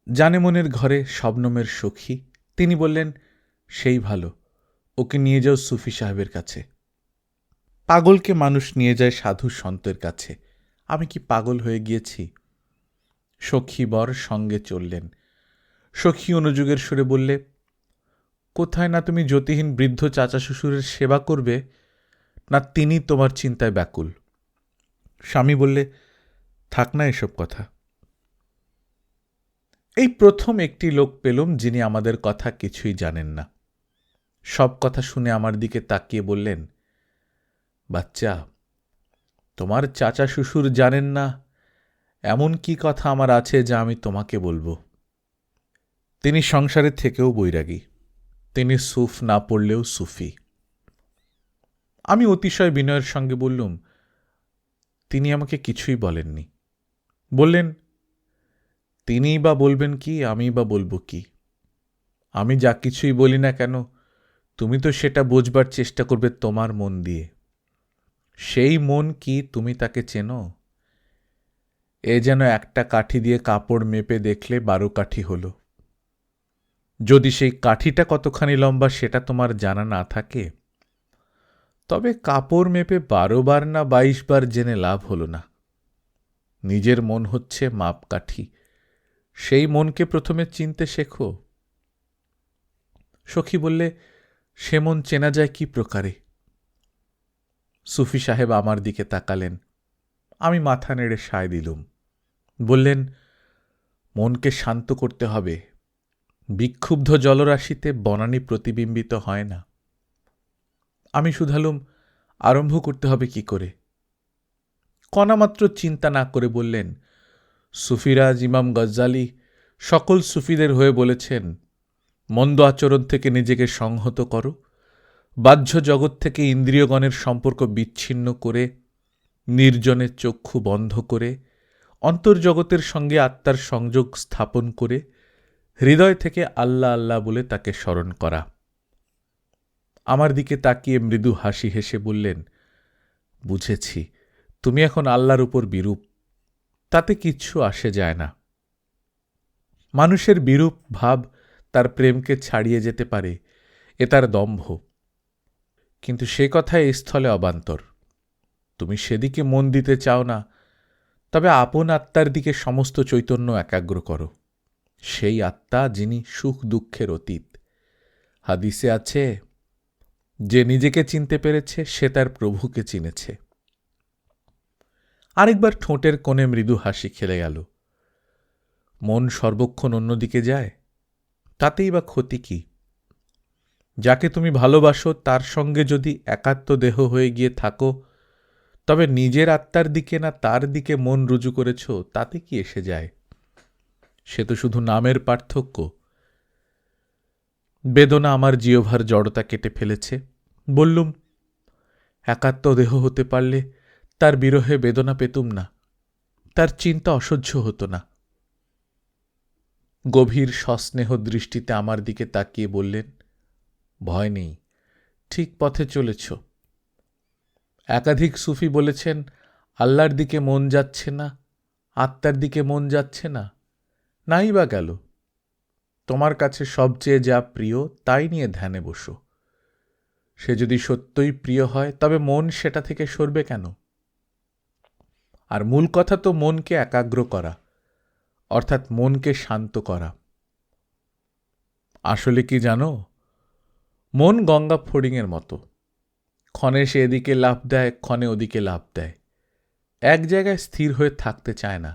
জানেমনের ঘরে শবনমের সখী, তিনি বললেন, সেই ভালো, ওকে নিয়ে যাও সুফি সাহেবের কাছে। পাগলকে মানুষ নিয়ে যায় সাধু সন্তের কাছে, আমি কি পাগল হয়ে গিয়েছি? সখী বর সঙ্গে চললেন। সখী অনুযোগের সুরে বললে, কোথায় না তুমি জ্যোতিহীন বৃদ্ধ চাচা শ্বশুরের সেবা করবে, না তিনি তোমার চিন্তায় ব্যাকুল? স্বামী বললে, থাক না এসব কথা। এই প্রথম একটি লোক পেলুম যিনি আমাদের কথা কিছুই জানেন না। সব কথা শুনে আমার দিকে তাকিয়ে বললেন, বাচ্চা, তোমার চাচা শ্বশুর জানেন না এমন কি কথা আমার আছে যা আমি তোমাকে বলবো? তিনি সংসারের থেকেও বৈরাগী, তিনি সুফ না পড়লেও সুফি। আমি অতিশয় বিনয়ের সঙ্গে বললুম, তিনি আমাকে কিছুই বলেননি। বললেন, তিনিই বা বলবেন কি, আমি বা বলবো কি? আমি যা কিছুই বলি না কেন, তুমি তো সেটা বোঝবার চেষ্টা করবে তোমার মন দিয়ে। সেই মন কি তুমি তাকে চেনো? এ যেন একটা কাঠি দিয়ে কাপড় মেপে দেখলে 12 কাঠি হল। যদি সেই কাঠিটা কতখানি লম্বা সেটা তোমার জানা না থাকে, তবে কাপড় মেপে 12 বার না 22 বার জেনে লাভ হল না। নিজের মন হচ্ছে মাপকাঠি, সেই মনকে প্রথমে চিনতে শেখো। সখী বললে, সে মন চেনা যায় কি প্রকারে? সুফি সাহেব আমার দিকে তাকালেন, আমি মাথা নেড়ে সায় দিলুম। বললেন, মনকে শান্ত করতে হবে, বিক্ষুব্ধ জলরাশিতে বনানী প্রতিবিম্বিত হয় না। আমি শুধালুম, আরম্ভ করতে হবে কি করে? কণামাত্র চিন্তা না করে বললেন, সুফিরাজ ইমাম গজ্জালি সকল সুফিদের হয়ে বলেছেন, মন্দ আচরণ থেকে নিজেকে সংহত করো, বাহ্য জগৎ থেকে ইন্দ্রিয়গণের সম্পর্ক বিচ্ছিন্ন করে, নির্জনের চক্ষু বন্ধ করে, অন্তর্জগতের সঙ্গে আত্মার সংযোগ স্থাপন করে, হৃদয় থেকে আল্লাহ আল্লাহ বলে তাকে স্মরণ করা। আমার দিকে তাকিয়ে মৃদু হাসি হেসে বললেন, বুঝেছি, তুমি এখন আল্লাহর উপর বিরূপ, তাতে কিচ্ছু আসে যায় না। মানুষের বিরূপ ভাব তার প্রেমকে ছাড়িয়ে যেতে পারে, এ তার দম্ভ। কিন্তু সে কথায় এই স্থলে অবান্তর। তুমি সেদিকে মন দিতে চাও না, তবে আপন আত্মার দিকে সমস্ত চৈতন্য একাগ্র করো। সেই আত্মা যিনি সুখ দুঃখের অতীত। হাদিসে আছে, যে নিজেকে চিনতে পেরেছে সে তার প্রভুকে চিনেছে। আরেকবার ঠোঁটের কোণে মৃদু হাসি খেলে গেল। মন সর্বক্ষণ অন্যদিকে যায়, তাতেই বা ক্ষতি কি? যাকে তুমি ভালোবাসো তার সঙ্গে যদি একাত্ম দেহ হয়ে গিয়ে থাকো, তবে নিজের আত্মার দিকে না তার দিকে মন রুজু করেছ, তাতে কি এসে যায়? সে তো শুধু নামের পার্থক্য। বেদনা আমার জিহ্বার জড়তা কেটে ফেলেছে। বললুম, একাত্ম দেহ হতে পারলে তার বিরহে বেদনা পেতুম না, তার চিন্তা অসহ্য হতো না। গভীর সস্নেহ দৃষ্টিতে আমার দিকে তাকিয়ে বললেন, ভয় নেই, ঠিক পথে চলেছ। একাধিক সুফি বলেছেন, আল্লাহর দিকে মন যাচ্ছে না, আত্মার দিকে মন যাচ্ছে না, নাই বা গেল। তোমার কাছে সবচেয়ে যা প্রিয় তাই নিয়ে ধ্যানে বসো। সে যদি সত্যই প্রিয় হয় তবে মন সেটা থেকে সরবে কেন? আর মূল কথা তো মনকে একাগ্র করা, অর্থাৎ মনকে শান্ত করা। আসলে কি জানো, মন গঙ্গা ফড়িংয়ের মতো, ক্ষণে সে এদিকে লাফ দেয়, ক্ষণে ওদিকে লাফ দেয়, এক জায়গায় স্থির হয়ে থাকতে চায় না।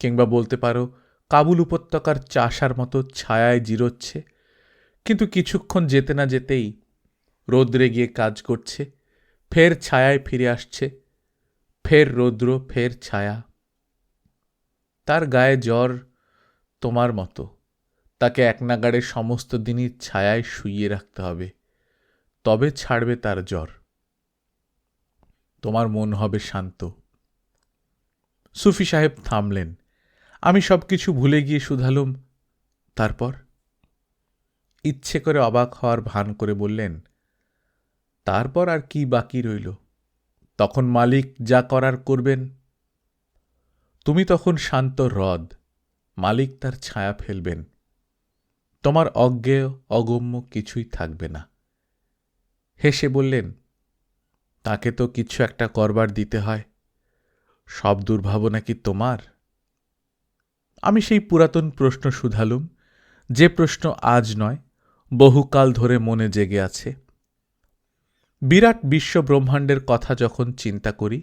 কিংবা বলতে পারো কাবুল উপত্যকার চাষার মতো ছায়ায় জিরোচ্ছে, কিন্তু কিছুক্ষণ যেতে না যেতেই রৌদ্রে গিয়ে কাজ করছে, ফের ছায়ায় ফিরে আসছে, ফের রৌদ্র, ফের ছায়া। তার গায়ে জ্বর তোমার মতো, তাকে এক নাগাড়ে সমস্ত দিনই ছায়ায় শুইয়ে রাখতে হবে, তবে ছাড়বে তার জ্বর। তোমার মন হবে শান্ত। সুফি সাহেব থামলেন। আমি সবকিছু ভুলে গিয়ে শুধালুম, তারপর? ইচ্ছে করে অবাক হওয়ার ভান করে বললেন, তারপর আর কি বাকি রইল? তখন মালিক যা করার করবেন। তুমি তখন শান্ত হ্রদ, মালিক তার ছায়া ফেলবেন। তোমার অজ্ঞেয় অগম্য কিছুই থাকবে না। হেসে বললেন, তাকে তো কিছু একটা করবার দিতে হয়। সব দুর্ভাবনা কি তোমার? আমি সেই পুরাতন প্রশ্ন শুধালুম, যে প্রশ্ন আজ নয়, বহুকাল ধরে মনে জেগে আছে। বিরাট বিশ্ব ব্রহ্মাণ্ডের কথা যখন চিন্তা করি,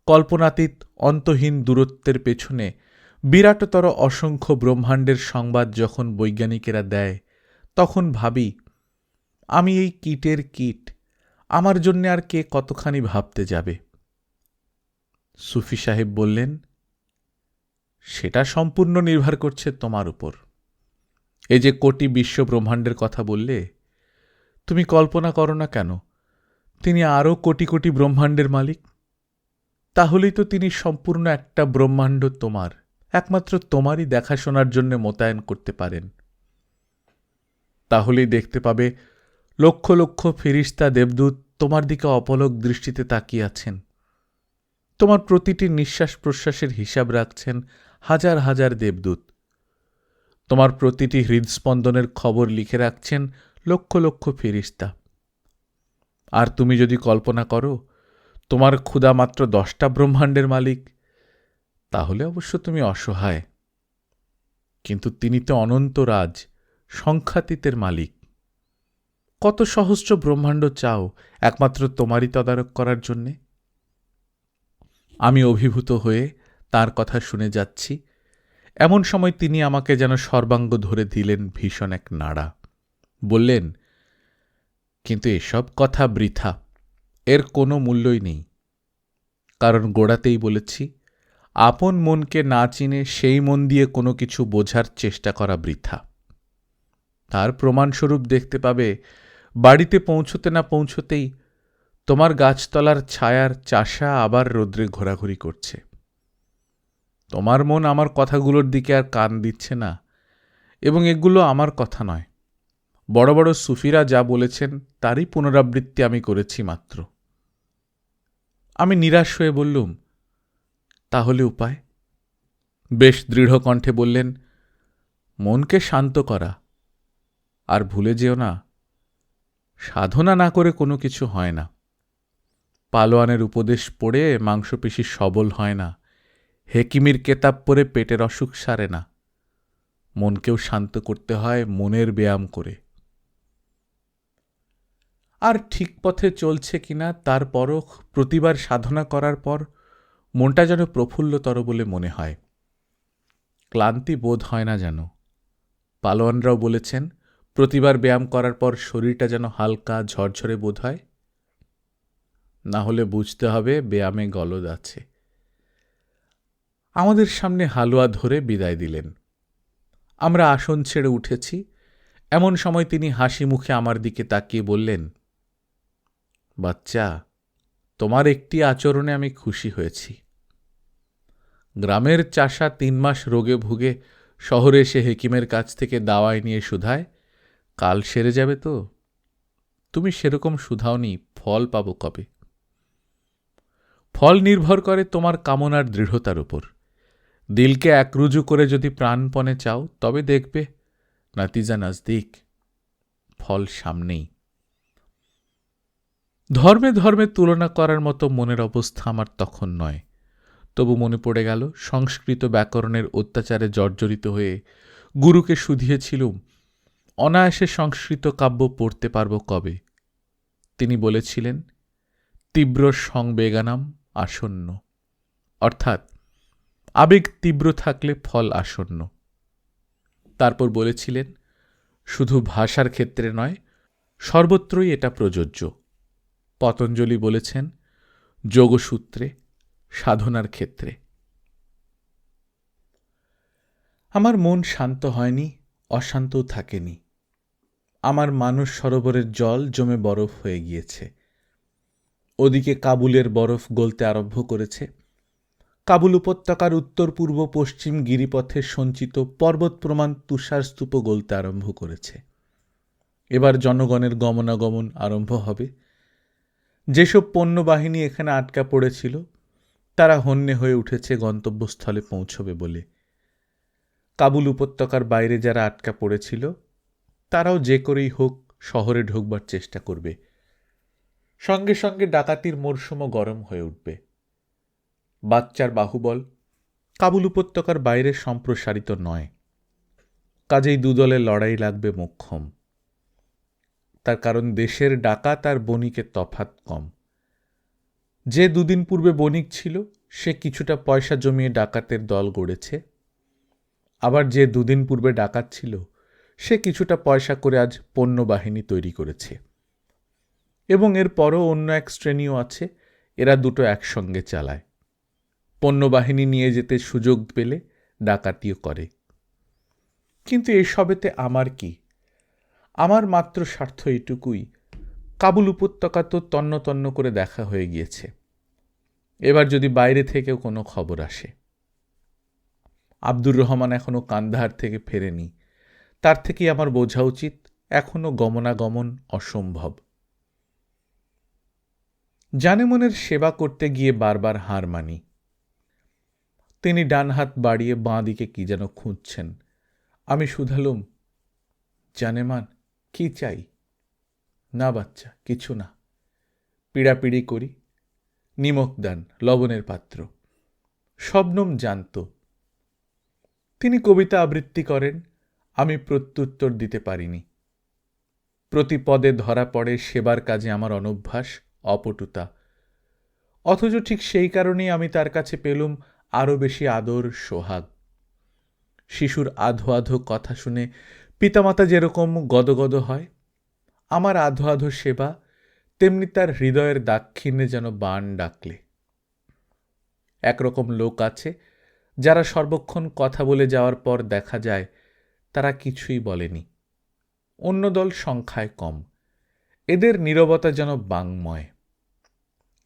কল্পনাতীত অন্তহীন দূরত্বের পেছনে বিরাটতর অসংখ্য ব্রহ্মাণ্ডের সংবাদ যখন বৈজ্ঞানিকেরা দেয়, তখন ভাবি, আমি এই কীটের কীট, আমার জন্যে আর কে কতখানি ভাবতে যাবে? সুফি সাহেব বললেন, সেটা সম্পূর্ণ নির্ভর করছে তোমার উপর। এই যে কোটি বিশ্ব ব্রহ্মাণ্ডের কথা বললে, তুমি কল্পনা করো না কেন তিনি আরও কোটি কোটি ব্রহ্মাণ্ডের মালিক? তাহলেই তো তিনি সম্পূর্ণ একটা ব্রহ্মাণ্ড তোমার, একমাত্র তোমারই দেখাশোনার জন্য মোতায়েন করতে পারেন। তাহলেই দেখতে পাবে লক্ষ লক্ষ ফেরিস্তা দেবদূত তোমার দিকে অপলক দৃষ্টিতে তাকিয়ে আছেন। তোমার প্রতিটি নিঃশ্বাস প্রশ্বাসের হিসাব রাখছেন হাজার হাজার দেবদূত। তোমার প্রতিটি হৃদস্পন্দনের খবর লিখে রাখছেন লক্ষ লক্ষ ফেরিস্তা। আর তুমি যদি কল্পনা করো তোমার ক্ষুধা মাত্র 10টা ব্রহ্মাণ্ডের মালিক, তাহলে অবশ্য তুমি অসহায়। কিন্তু তিনি তো অনন্ত রাজ, সংখ্যাতীতের মালিক। কত সহস্র ব্রহ্মাণ্ড চাও একমাত্র তোমারই তদারক করার জন্যে? আমি অভিভূত হয়ে তার কথা শুনে যাচ্ছি, এমন সময় তিনি আমাকে যেন সর্বাঙ্গ ধরে দিলেন ভীষণ এক নাড়া। বললেন, কিন্তু এসব কথা বৃথা, এর কোনো মূল্যই নেই। কারণ গোড়াতেই বলেছি, আপন মনকে না চিনে সেই মন দিয়ে কোনো কিছু বোঝার চেষ্টা করা বৃথা। তার প্রমাণস্বরূপ দেখতে পাবে, বাড়িতে পৌঁছতে না পৌঁছতেই তোমার গাছতলার ছায়ার চাষা আবার রৌদ্রে ঘোরাঘুরি করছে। তোমার মন আমার কথাগুলোর দিকে আর কান দিচ্ছে না, এবং এগুলো আমার কথা নয়, বড় বড় সুফিরা যা বলেছেন তারই পুনরাবৃত্তি আমি করেছি মাত্র। আমি নিরাশ হয়ে বললুম, তাহলে উপায়? বেশ দৃঢ় কণ্ঠে বললেন, মনকে শান্ত করা। আর ভুলে যেও না, সাধনা না করে কোনো কিছু হয় না। পালোয়ানের উপদেশ পড়ে মাংসপেশি সবল হয় না, হেকিমির কেতাব পড়ে পেটের অসুখ সারে না। মনকেও শান্ত করতে হয় মনের ব্যায়াম করে। আর ঠিক পথে চলছে কিনা তারপরও প্রতিবার সাধনা করার পর মনটা যেন প্রফুল্লতর বলে মনে হয়, ক্লান্তি বোধ হয় না যেন। পালোয়ানরাও বলেছেন, প্রতিবার ব্যায়াম করার পর শরীরটা যেন হালকা ঝরঝরে বোধ হয়। না হলে বুঝতে হবে ব্যায়ামে গলদ আছে। আমাদের সামনে হালুয়া ধরে বিদায় দিলেন। আমরা আসন ছেড়ে উঠেছি, এমন সময় তিনি হাসি মুখে আমার দিকে তাকিয়ে বললেন, বাচ্চা, তোমার একটি আচরণে আমি খুশি হয়েছি। গ্রামের চাষা 3 মাস রোগে ভুগে শহরে এসে হেকিমের কাছ থেকে দাওয়াই নিয়ে শুধায়, কাল সেরে যাবে তো? তুমি সেরকম শুধাওনি, ফল পাবো কবে? ফল নির্ভর করে তোমার কামনার দৃঢ়তার উপর। দিলকে একরুজু করে যদি প্রাণপণে চাও, তবে দেখবে নাতিজা নজদিক, ফল সামনেই। ধর্মে ধর্মে তুলনা করার মতো মনের অবস্থা আমার তখন নয়। তবু মনে পড়ে গেল সংস্কৃত ব্যাকরণের অত্যাচারে জর্জরিত হয়ে গুরুকে শুধিয়েছিলুম, অনায়াসে সংস্কৃত কাব্য পড়তে পারব কবে। তিনি বলেছিলেন, তীব্র সংবেগানাম আসন্ন, অর্থাৎ আবেগ তীব্র থাকলে ফল আসন্ন। তারপর বলেছিলেন, শুধু ভাষার ক্ষেত্রে নয়, সর্বত্রই এটা প্রযোজ্য। পতঞ্জলি বলেছেন, যোগসূত্রে, সাধনার ক্ষেত্রে। আমার মন শান্ত হয়নি, অশান্তও থাকেনি। আমার মানস সরোবরের জল জমে বরফ হয়ে গিয়েছে। ওদিকে কাবুলের বরফ গলতে আরম্ভ করেছে। কাবুল উপত্যকার উত্তর পূর্ব পশ্চিম গিরিপথে সঞ্চিত পর্বত প্রমাণ তুষারস্তূপ গলতে আরম্ভ করেছে। এবার জনগণের গমনাগমন আরম্ভ হবে। যেসব পণ্যবাহিনী এখানে আটকা পড়েছিল, তারা হন্যে হয়ে উঠেছে গন্তব্যস্থলে পৌঁছবে বলে। কাবুল উপত্যকার বাইরে যারা আটকা পড়েছিল, তারাও যে করেই হোক শহরে ঢুকবার চেষ্টা করবে। সঙ্গে সঙ্গে ডাকাতির মরশুমও গরম হয়ে উঠবে। বাচ্চার বাহুবল কাবুল উপত্যকার বাইরে সম্প্রসারিত নয়, কাজেই দুদলের লড়াই লাগবে মোক্ষম। তার কারণ দেশের ডাকাত আর বণিকের তফাৎ কম। যে দুদিন পূর্বে বণিক ছিল, সে কিছুটা পয়সা জমিয়ে ডাকাতের দল গড়েছে। আবার যে দুদিন পূর্বে ডাকাত ছিল, সে কিছুটা পয়সা করে আজ পণ্যবাহিনী তৈরি করেছে। এবং এর পরও অন্য এক শ্রেণীও আছে, এরা দুটো একসঙ্গে চালায়। পণ্যবাহিনী নিয়ে যেতে সুযোগ পেলে ডাকাতিও করে। কিন্তু এসবেতে আমার কি? আমার মাত্র স্বার্থ এটুকুই, কাবুল উপত্যকা তো তন্ন তন্ন করে দেখা হয়ে গিয়েছে। এবার যদি বাইরে থেকেও কোনো খবর আসে। আব্দুর রহমান এখনো কান্দাহার থেকে ফেরেনি। তার থেকেই আমার বোঝা উচিত এখনো গমনাগমন অসম্ভব। জানেমনের সেবা করতে গিয়ে বারবার হার মানি। তিনি ডান হাত বাড়িয়ে বাঁ দিকে কি যেন খুঁজছেন। আমি শুধালুম, জানেমান, কি চাই? না বাচ্চা, কিছু না। পিড়াপিড়ি করি। নিমক দান, লবণের পাত্র। শবনম জানত। তিনি কবিতা আবৃত্তি করেন, আমি প্রত্যুত্তর দিতে পারিনি। প্রতি পদে ধরা পড়ে সেবার কাজে আমার অনভ্যাস, অপটুতা। অথচ ঠিক সেই কারণেই আমি তার কাছে পেলুম আরও বেশি আদর, সোহাগ। শিশুর আধো আধো কথা শুনে পিতামাতা যেরকম গদগদ হয়, আমার আধো আধো সেবা তেমনি তার হৃদয়ের দাক্ষিণ্যে যেন বান ডাকলে। একরকম লোক আছে, যারা সর্বক্ষণ কথা বলে যাওয়ার পর দেখা যায় তারা কিছুই বলেনি। অন্য দল সংখ্যায় কম। এদের নীরবতা যেন বাংময়।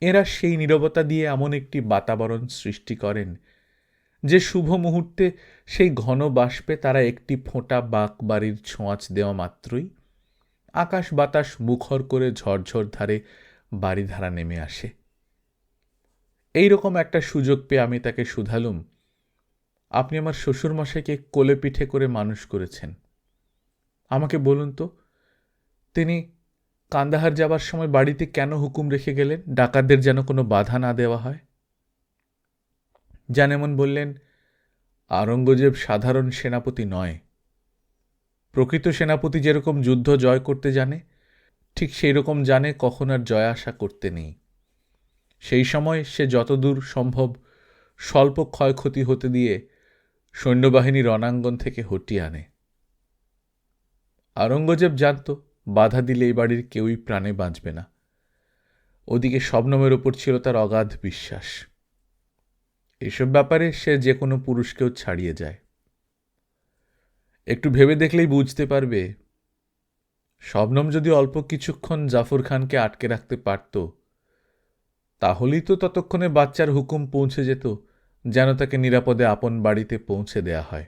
এরা সেই নীরবতা দিয়ে এমন একটি বাতাবরণ সৃষ্টি করেন যে শুভ মুহূর্তে সেই ঘন বাষ্পে তারা একটি ফোঁটা বাঁক বাড়ির ছোঁয়াচ দেওয়া মাত্রই আকাশ বাতাস মুখর করে ঝরঝর ধারে বাড়িধারা নেমে আসে। এইরকম একটা সুযোগ পেয়ে আমি তাকে শুধালুম, আপনি আমার শ্বশুরমশাইকে কোলে পিঠে করে মানুষ করেছেন। আমাকে বলুন তো, তিনি কান্দাহার যাবার সময় বাড়িতে কেন হুকুম রেখে গেলেন ডাকাতদের যেন কোনো বাধা না দেওয়া হয়? জানেমন বললেন, আওরঙ্গজেব সাধারণ সেনাপতি নয়। প্রকৃত সেনাপতি যেরকম যুদ্ধ জয় করতে জানে, ঠিক সেই রকম জানে কখন আর জয় আশা করতে নেই। সেই সময় সে যতদূর সম্ভব স্বল্প ক্ষয়ক্ষতি হতে দিয়ে সৈন্যবাহিনী রণাঙ্গন থেকে হটিয়ে আনে। আওরঙ্গজেব জানত বাধা দিলে এই বাড়ির কেউই প্রাণে বাঁচবে না। ওদিকে শবনমের ওপর ছিল তার অগাধ বিশ্বাস। এসব ব্যাপারে সে যে কোনো পুরুষকেও ছাড়িয়ে যায়। একটু ভেবে দেখলেই বুঝতে পারবে, শবনম যদি অল্প কিছুক্ষণ জাফর খানকে আটকে রাখতে পারত, তাহলেই তো ততক্ষণে বাচ্চার হুকুম পৌঁছে যেত যেন তাকে নিরাপদে আপন বাড়িতে পৌঁছে দেয়া হয়।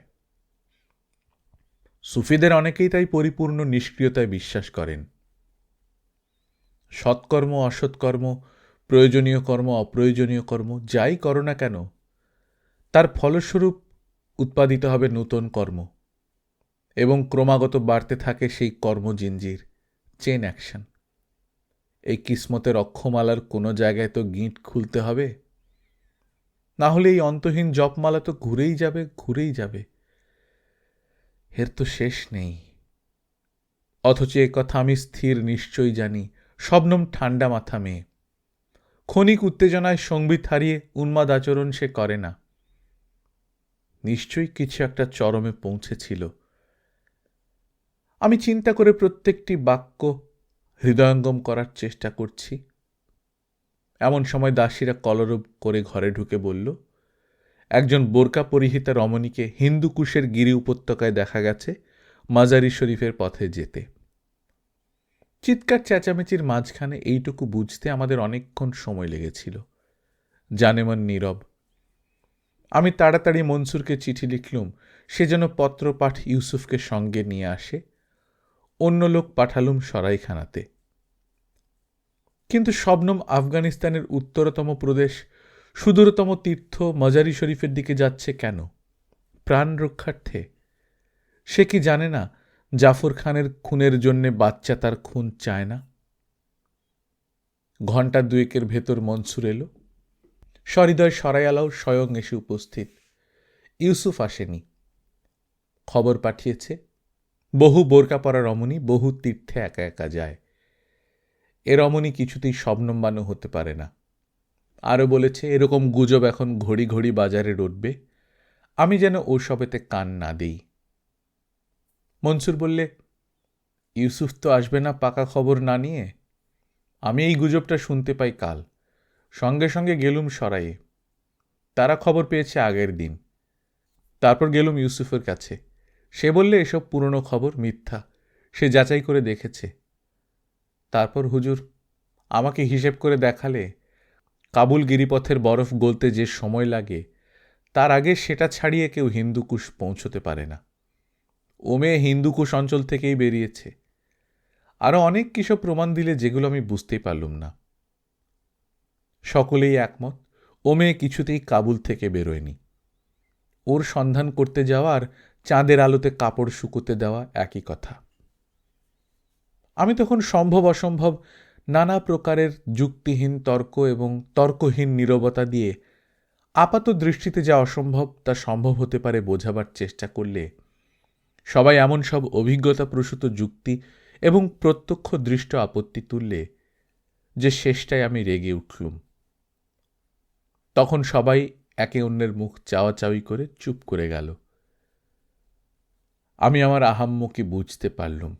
সুফিদের অনেকেই তাই পরিপূর্ণ নিষ্ক্রিয়তায় বিশ্বাস করেন। সৎকর্ম অসৎকর্ম প্রয়োজনীয় কর্ম, অপ্রয়োজনীয় কর্ম, যাই করো না কেন, তার ফলস্বরূপ উৎপাদিত হবে নূতন কর্ম এবং ক্রমাগত বাড়তে থাকে সেই কর্মজিঞ্জির, চেন অ্যাকশন। এই কিসমতের অক্ষমালার কোনো জায়গায় তো গিঁট খুলতে হবে, না হলে এই অন্তহীন জপমালা তো ঘুরেই যাবে, ঘুরেই যাবে, এর তো শেষ নেই। অথচ এ কথা আমি স্থির নিশ্চয়ই জানি, শবনম ঠান্ডা মাথা মেয়ে। ক্ষণিক উত্তেজনায় সংবিত হারিয়ে উন্মাদ আচরণ সে করে না। নিশ্চয়ই কিছু একটা চরমে পৌঁছেছিল। আমি চিন্তা করে প্রত্যেকটি বাক্য হৃদয়ঙ্গম করার চেষ্টা করছি। এমন সময় দাসীরা কলরব করে ঘরে ঢুকে বলল, একজন বোরকা পরিহিতা রমণীকে হিন্দুকুশের গিরি উপত্যকায় দেখা গেছে মাজারি শরীফের পথে যেতে। চিৎকার চেঁচামেচির মাঝখানে এইটুকু বুঝতে আমাদের অনেকক্ষণ সময় লেগেছিল। জানেমান নীরব। আমি তাড়াতাড়ি মনসুরকে চিঠি লিখলুম সে যেন পত্রপাঠ ইউসুফকে সঙ্গে নিয়ে আসে। অন্য লোক পাঠালুম সরাইখানাতে। কিন্তু শবনম আফগানিস্তানের উত্তরতম প্রদেশ, সুদূরতম তীর্থ মাজারি শরীফের দিকে যাচ্ছে কেন? প্রাণ রক্ষার্থে? সে কি জানে না জাফর খানের খুনের জন্যে বাচ্চা তার খুন চায় না? ঘণ্টা দুয়েকের ভেতর মনসুর এলো। সহৃদয় সরাইয়ালাও স্বয়ং এসে উপস্থিত। ইউসুফ আসেনি, খবর পাঠিয়েছে। বহু বোরকা পরা রমণী বহু তীর্থে একা একা যায়। এ রমণী কিছুতেই শবনম বানু হতে পারে না। আরও বলেছে এরকম গুজব এখন ঘড়ি ঘড়ি বাজারে রটবে, আমি যেন ওসবেতে কান না দিই। মনসুর বললে, ইউসুফ তো আসবে না পাকা খবর না নিয়ে। আমি এই গুজবটা শুনতে পাই কাল, সঙ্গে সঙ্গে গেলুম সরাইয়ে। তারা খবর পেয়েছে আগের দিন। তারপর গেলুম ইউসুফের কাছে। সে বললে এসব পুরনো খবর, মিথ্যা, সে যাচাই করে দেখেছে। তারপর হুজুর আমাকে হিসেব করে দেখালে কাবুল গিরিপথের বরফ গলতে যে সময় লাগে তার আগে সেটা ছাড়িয়ে কেউ হিন্দুকুশ পৌঁছতে পারে না। ও মেয়ে হিন্দুকুশ অঞ্চল থেকেই বেরিয়েছে। আরও অনেক কিসব প্রমাণ দিলে যেগুলো আমি বুঝতেই পারলুম না। সকলেই একমত ও মেয়ে কিছুতেই কাবুল থেকে বেরোয়নি। ওর সন্ধান করতে যাওয়া আর চাঁদের আলোতে কাপড় শুকোতে দেওয়া একই কথা। আমি তখন সম্ভব অসম্ভব নানা প্রকারের যুক্তিহীন তর্ক এবং তর্কহীন নীরবতা দিয়ে আপাত দৃষ্টিতে যা অসম্ভব তা সম্ভব হতে পারে বোঝাবার চেষ্টা করলে সবাই এমন সব অভিজ্ঞতাপ্রসূত যুক্তি এবং প্রত্যক্ষ দৃষ্ট আপত্তি তুললে যে শেষটায় আমি রেগে উঠলুম। তখন সবাই একে অন্যের মুখ চাওয়াচাওয়ি করে চুপ করে গেল। আমি আমার আহাম্মকি বুঝতে পারলুম।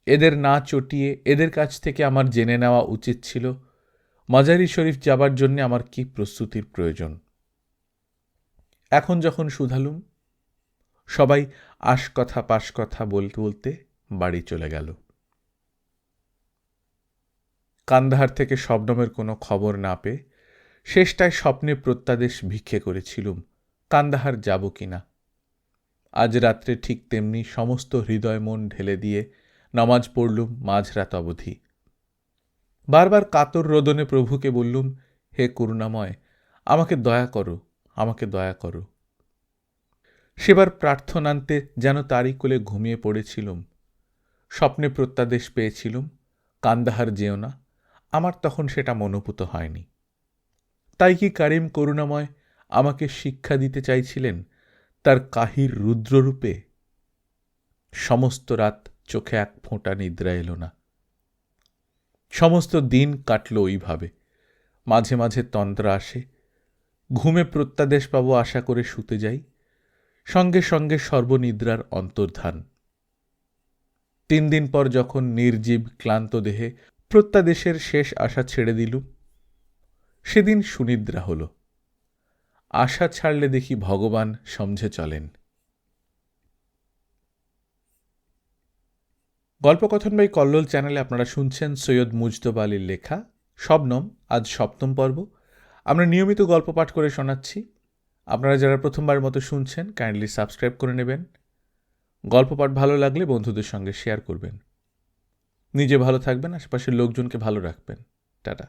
এদের না চটিয়ে এদের কাছ থেকে আমার জেনে নেওয়া উচিত ছিল মাজারি শরীফ যাবার জন্য আমার কি প্রস্তুতির প্রয়োজন। এখন যখন শুধালুম, সবাই আশ কথা পাশ কথা বলতে বলতে বাড়ি চলে গেল। কান্দাহার থেকে শবনমের কোনো খবর না পেয়ে শেষটায় স্বপ্নে প্রত্যাদেশ ভিক্ষে করেছিলুম কান্দাহার যাব কিনা। আজ রাত্রে ঠিক তেমনি সমস্ত হৃদয় মন ঢেলে দিয়ে নামাজ পড়লুম মাঝরাত অবধি। বারবার কাতর রোদনে প্রভুকে বললুম, হে করুণাময়, আমাকে দয়া করো, আমাকে দয়া করো। সেবার প্রার্থনান্তে যেন তারই কোলে ঘুমিয়ে পড়েছিলুম। স্বপ্নে প্রত্যাদেশ পেয়েছিলুম কান্দাহার যেও না, আমার তখন সেটা মনোভূত হয়নি। তাই কি কারিম করুণাময় আমাকে শিক্ষা দিতে চাইছিলেন তার কাহির রুদ্ররূপে? সমস্ত রাত চোখে এক ফোঁটা নিদ্রা এলো না। সমস্ত দিন কাটল ওইভাবে। মাঝে মাঝে তন্দ্রা আসে, ঘুমে প্রত্যাদেশ পাবো আশা করে শুতে যাই, সঙ্গে সঙ্গে সর্বনিদ্রার অন্তর্ধান। 3 দিন পর যখন নির্জীব ক্লান্ত দেহে প্রত্যাদেশের শেষ আশা ছেড়ে দিলুম, সেদিন সুনিদ্রা হল। আশা ছাড়লে দেখি ভগবান সমঝে চলেন। গল্পকথন বাই কল্লোল চ্যানেলে আপনারা শুনছেন সৈয়দ মুজতবা আলীর লেখা শবনম, আজ 7ম পর্ব। আমরা নিয়মিত গল্প পাঠ করে শোনাচ্ছি। আপনারা যারা প্রথমবার মতো শুনছেন কাইন্ডলি সাবস্ক্রাইব করে নেবেন। গল্প পাঠ ভালো লাগলে বন্ধুদের সঙ্গে শেয়ার করবেন। নিজে ভালো থাকবেন, আশেপাশের লোকজনকে ভালো রাখবেন। টাটা।